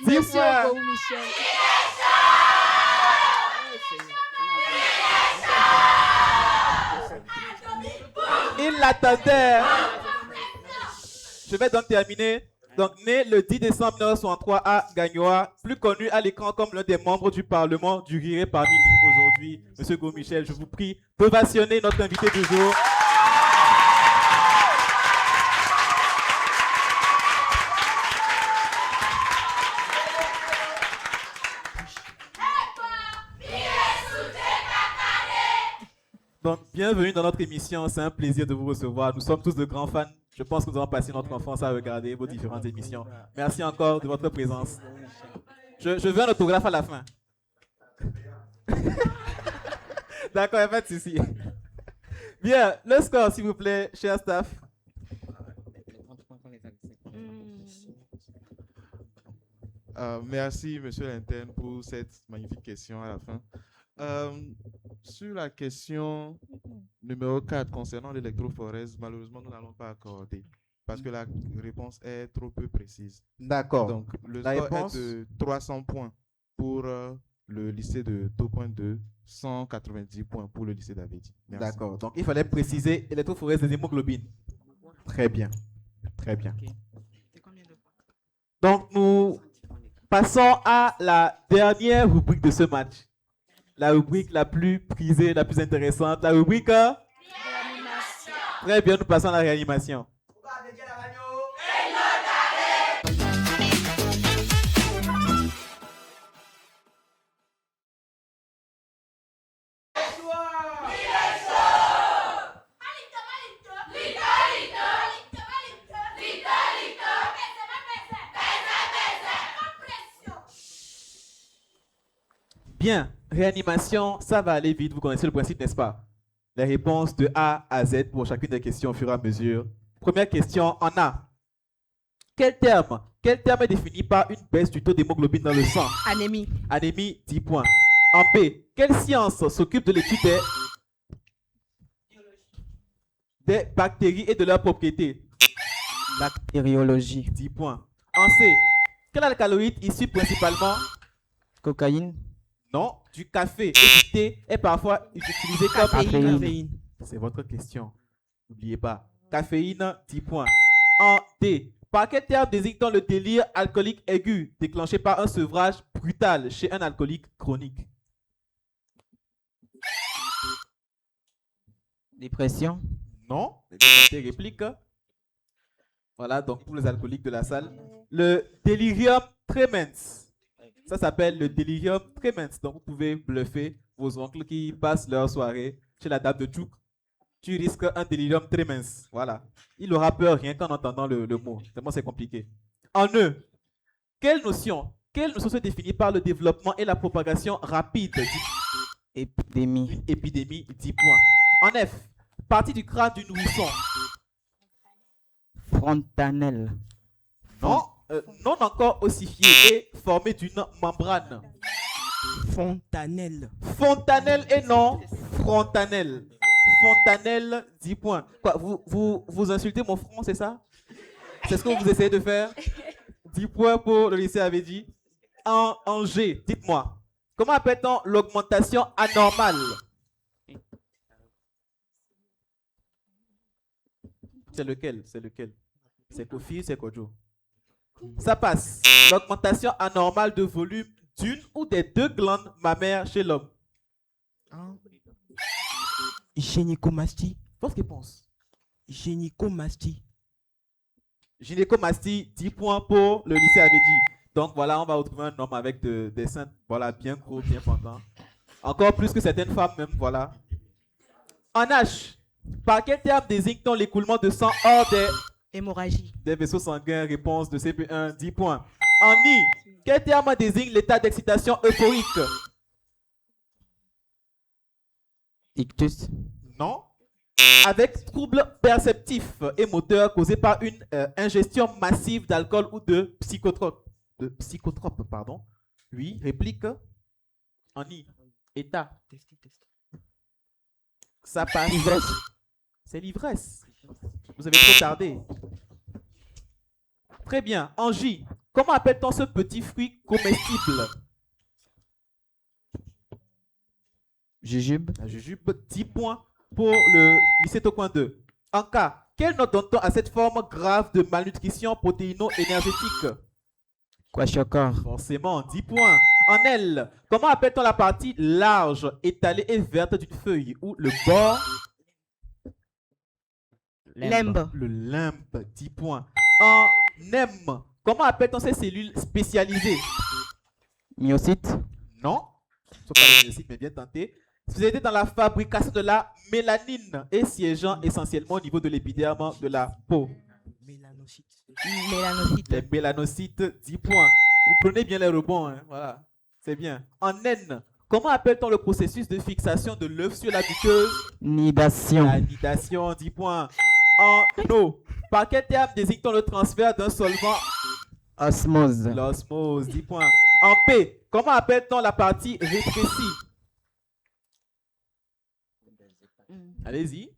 Monsieur Go Michel. Il l'attendait. Je vais donc terminer. Donc, né le 10 décembre 1963 à Gagnoa, plus connu à l'écran comme l'un des membres du Parlement du Rire parmi nous aujourd'hui. Monsieur Go Michel, je vous prie d'ovationner notre invité du jour. Donc, bienvenue dans notre émission. C'est un plaisir de vous recevoir. Nous sommes tous de grands fans. Je pense que nous avons passé notre enfance à regarder vos différentes émissions. Merci encore de votre présence. Je veux un autographe à la fin. D'accord, il n'y a pas de souci. Bien, le score, s'il vous plaît, cher staff. Merci, monsieur l'interne, pour cette magnifique question à la fin. Sur la question numéro 4 concernant l'électrophorèse, malheureusement, nous n'allons pas accorder parce que la réponse est trop peu précise. D'accord. Donc, le La score réponse- est de 300 points pour le lycée de Tocoin 2, 190 points pour le lycée d'Avedi. Merci. D'accord. Donc, il fallait préciser électrophorèse des hémoglobines. Très bien. Très bien. Donc, nous passons à la dernière rubrique de ce match. La rubrique la plus prisée, la plus intéressante. La rubrique... Très bien, nous passons à la réanimation. Bien, réanimation, ça va aller vite. Vous connaissez le principe, n'est-ce pas? Les réponses de A à Z pour chacune des questions au fur et à mesure. Première question en A. Quel terme est défini par une baisse du taux d'hémoglobine dans le sang? Anémie. Anémie, 10 points. En B, quelle science s'occupe de l'étude des bactéries et de leurs propriétés? Bactériologie. 10 points. En C, quel alcaloïde issu principalement? Cocaïne. Non, du café et du thé est parfois utilisé comme Caféine. C'est votre question. N'oubliez pas. Caféine, 10 points. En D, par quel terme désigne-t-on le délire alcoolique aigu déclenché par un sevrage brutal chez un alcoolique chronique? Dépression. Non. Réplique. Voilà, donc pour les alcooliques de la salle. Le delirium tremens. Ça s'appelle le delirium tremens. Donc vous pouvez bluffer vos oncles qui passent leur soirée chez la dame de Tchouk. Tu risques un delirium tremens. Voilà. Il aura peur rien qu'en entendant le mot. Tellement c'est compliqué. En E, quelle notion se définit par le développement et la propagation rapide? Épidémie. Une épidémie, 10 points. En F, partie du crâne du nourrisson. Fontanelle. Non, non encore ossifié et formé d'une membrane. Fontanelle. Fontanelle et non frontanelle. Fontanelle, 10 points. Quoi, vous insultez mon front, c'est ça? C'est ce que vous essayez de faire? 10 points pour le lycée Avedi. En G, dites-moi, comment appelle-t-on l'augmentation anormale? C'est lequel? C'est lequel? C'est Kofi, c'est Kojo. Ça passe. L'augmentation anormale de volume d'une ou des deux glandes mammaires chez l'homme. Gynécomastie. Qu'est-ce qu'il pense? Gynécomastie. Gynécomastie, 10 points pour le lycée Avedi. Donc voilà, on va retrouver un homme avec des seins voilà, bien gros, bien pendants. Encore plus que certaines femmes même, voilà. En H, par quel terme désigne-t-on l'écoulement de sang hors des hémorragie des vaisseaux sanguins? Réponse de CP1, 10 points. En I, quel terme désigne l'état d'excitation euphorique? Ictus. Non. Avec troubles perceptifs et moteurs causés par une ingestion massive d'alcool ou de psychotropes. Pardon. Oui, réplique. En I. État. Ça passe. Ivresse. C'est l'ivresse. Vous avez trop tardé. Très bien. En J, comment appelle-t-on ce petit fruit comestible? Jujube. La jujube, 10 points pour le lycée Tocoin 2. En K, quelle note donne-t-on à cette forme grave de malnutrition protéino-énergétique? Kwashiorkor. Forcément, 10 points. En L, comment appelle-t-on la partie large, étalée et verte d'une feuille ou le bord? Limbe. Le limbe, 10 points. En M, comment appelle-t-on ces cellules spécialisées? Myocyte. Non, ce ne sont pas les myocytes, mais bien tenté. Spécialité dans la fabrication de la mélanine et siégeant essentiellement au niveau de l'épiderme de la peau. Mélanocyte. Les mélanocytes, 10 points. Vous prenez bien les rebonds, hein, voilà. C'est bien. En N, comment appelle-t-on le processus de fixation de l'œuf sur la muqueuse? Nidation. La nidation, 10 points. En O, par quel terme désigne-t-on le transfert d'un solvant? Osmose. L'osmose, 10 points. En P, comment appelle-t-on la partie rétrécie? Allez-y.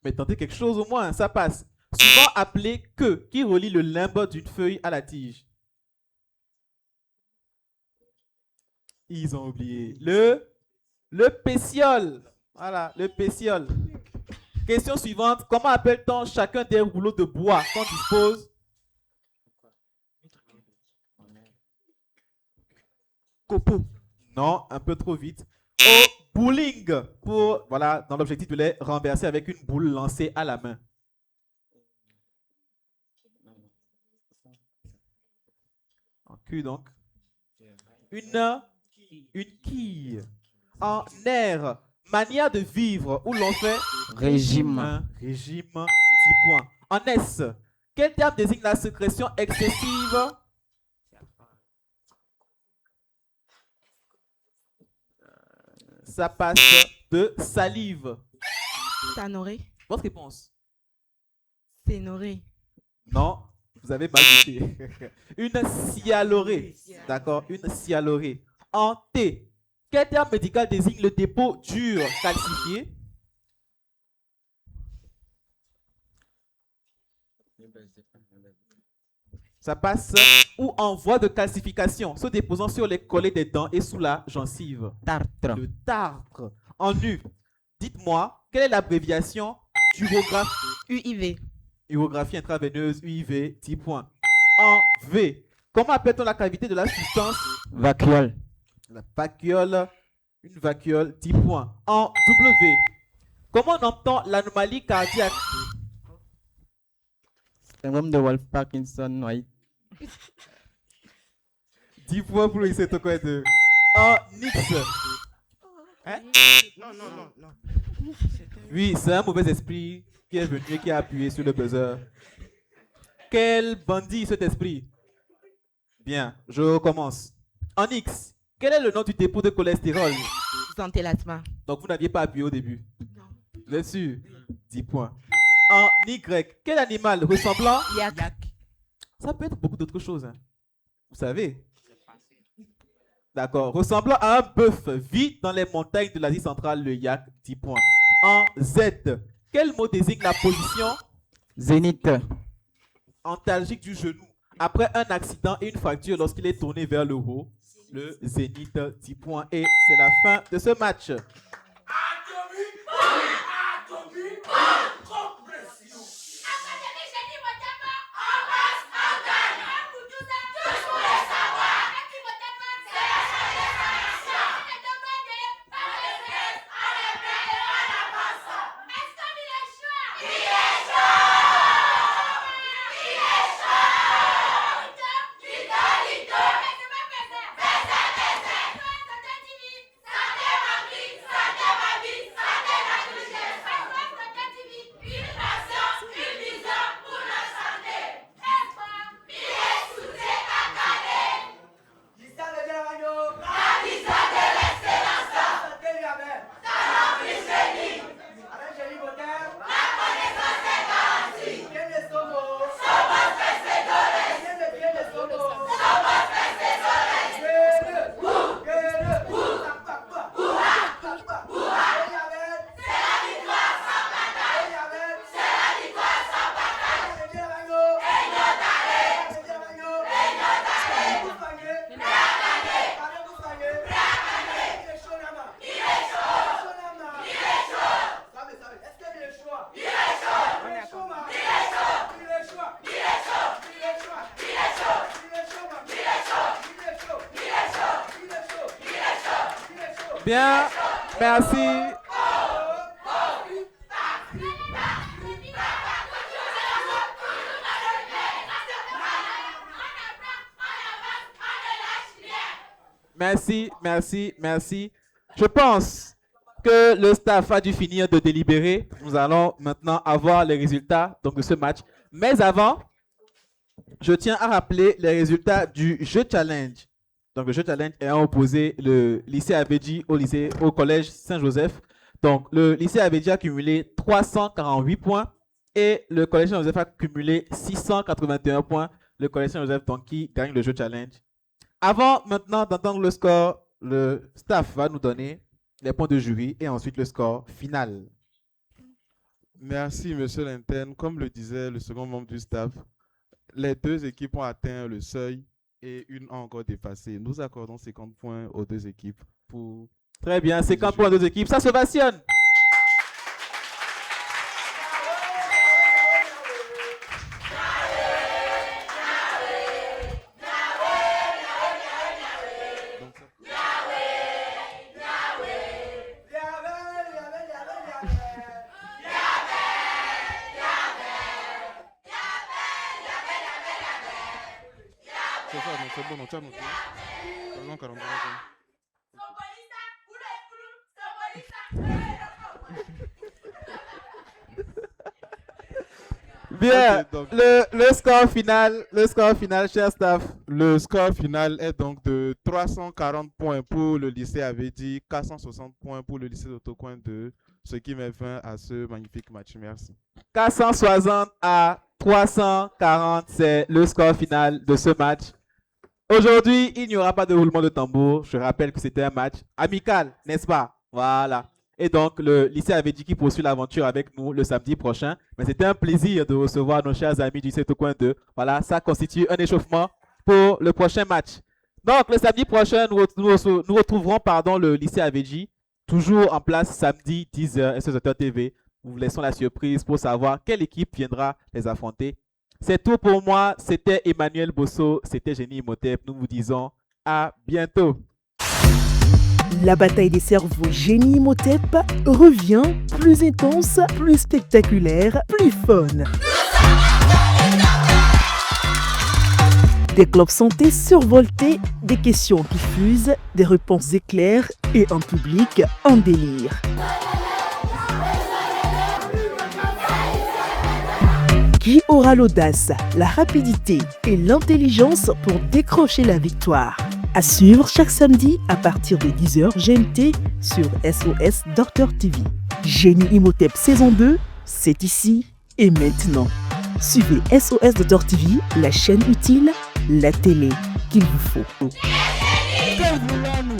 Mais tentez quelque chose au moins, ça passe. Souvent appelé que, qui relie le limbe d'une feuille à la tige. Ils ont oublié. Le pétiole. Voilà, le pétiole. Question suivante. Comment appelle-t-on chacun des rouleaux de bois qu'on dispose? Copeau. Non, un peu trop vite. Au bowling. Pour, voilà, dans l'objectif de les renverser avec une boule lancée à la main. En cul donc. Une quille. En air. Manière de vivre où l'on fait Régime. Régime. 10 points. En S. Quel terme désigne la sécrétion excessive? Ça passe de salive. Tanoré. Votre réponse? Ténoré. Non, vous avez mal noté. Une sialorée. D'accord, une sialorée. En T. Quel terme médical désigne le dépôt dur calcifié? Ça passe ou en voie de calcification, se déposant sur les collets des dents et sous la gencive. Tartre. Le tartre. En U, dites-moi, quelle est l'abréviation d'urographie? UIV. Urographie intraveineuse, UIV, 10 points. En V, comment appelle-t-on la cavité de la substance? Vacuole. La vacuole, une vacuole, 10 points. En W, comment on entend l'anomalie cardiaque? Syndrome de Wolff-Parkinson-White. 10 points pour Lycée Tokoin 2. En X. Hein? Non, non, non, non. Oui, c'est un mauvais esprit qui est venu et qui a appuyé sur le buzzer. Quel bandit cet esprit? Bien, je recommence. En X, quel est le nom du dépôt de cholestérol? Xanthelasma. Donc vous n'aviez pas appuyé au début. Vous êtes sûr? 10 points. En Y, quel animal ressemblant? Yak. Ça peut être beaucoup d'autres choses. Hein. Vous savez? D'accord. Ressemblant à un bœuf, vit dans les montagnes de l'Asie centrale, le yak, 10 points. En Z, quel mot désigne la position? Zénith. Antalgique du genou. Après un accident et une fracture lorsqu'il est tourné vers le haut, le zénith, 10 points. Et c'est la fin de ce match. Bien, merci. Merci, merci, merci. Je pense que le staff a dû finir de délibérer. Nous allons maintenant avoir les résultats donc, de ce match. Mais avant, je tiens à rappeler les résultats du jeu challenge. Donc, le jeu challenge ayant opposé le lycée Abedji au collège Saint-Joseph. Donc, le lycée Abedji a cumulé 348 points et le collège Saint-Joseph a cumulé 681 points. Le collège Saint-Joseph, donc, qui gagne le jeu challenge. Avant maintenant d'entendre le score, le staff va nous donner les points de jury et ensuite le score final. Merci, monsieur l'interne. Comme le disait le second membre du staff, les deux équipes ont atteint le seuil et une a encore dépassé. Nous accordons 50 points aux deux équipes pour... Très bien, 50 points aux deux équipes. Ça s'ovationne. C'est bon, tu as noté. Pardon, 43. Bien, Ok, donc, le score final, cher staff. le score final est donc de 340 points pour le lycée Avedi, 460 points pour le lycée d'Otocoin 2, ce qui met fin à ce magnifique match. Merci. 460 à 340, c'est le score final de ce match. Aujourd'hui, il n'y aura pas de roulement de tambour. Je rappelle que c'était un match amical, n'est-ce pas? Voilà. Et donc, le lycée Avedi qui poursuit l'aventure avec nous le samedi prochain. Mais c'était un plaisir de recevoir nos chers amis du lycée Tocoin 2. Voilà, ça constitue un échauffement pour le prochain match. Donc, le samedi prochain, nous retrouverons le lycée Avedi, toujours en place samedi 10h, SOS TV. Nous vous laissons la surprise pour savoir quelle équipe viendra les affronter. C'est tout pour moi. C'était Emmanuel Bosso, c'était Génie Imhotep. Nous vous disons à bientôt. La bataille des cerveaux Génie Imhotep revient plus intense, plus spectaculaire, plus fun. Des clubs santé survoltés, des questions qui fusent, des réponses éclairs et un public en délire. Qui aura l'audace, la rapidité et l'intelligence pour décrocher la victoire? À suivre chaque samedi à partir de 10h GMT sur SOS Docteur TV. Génie Imhotep saison 2, c'est ici et maintenant. Suivez SOS Docteur TV, la chaîne utile, la télé qu'il vous faut. Que voulons-nous?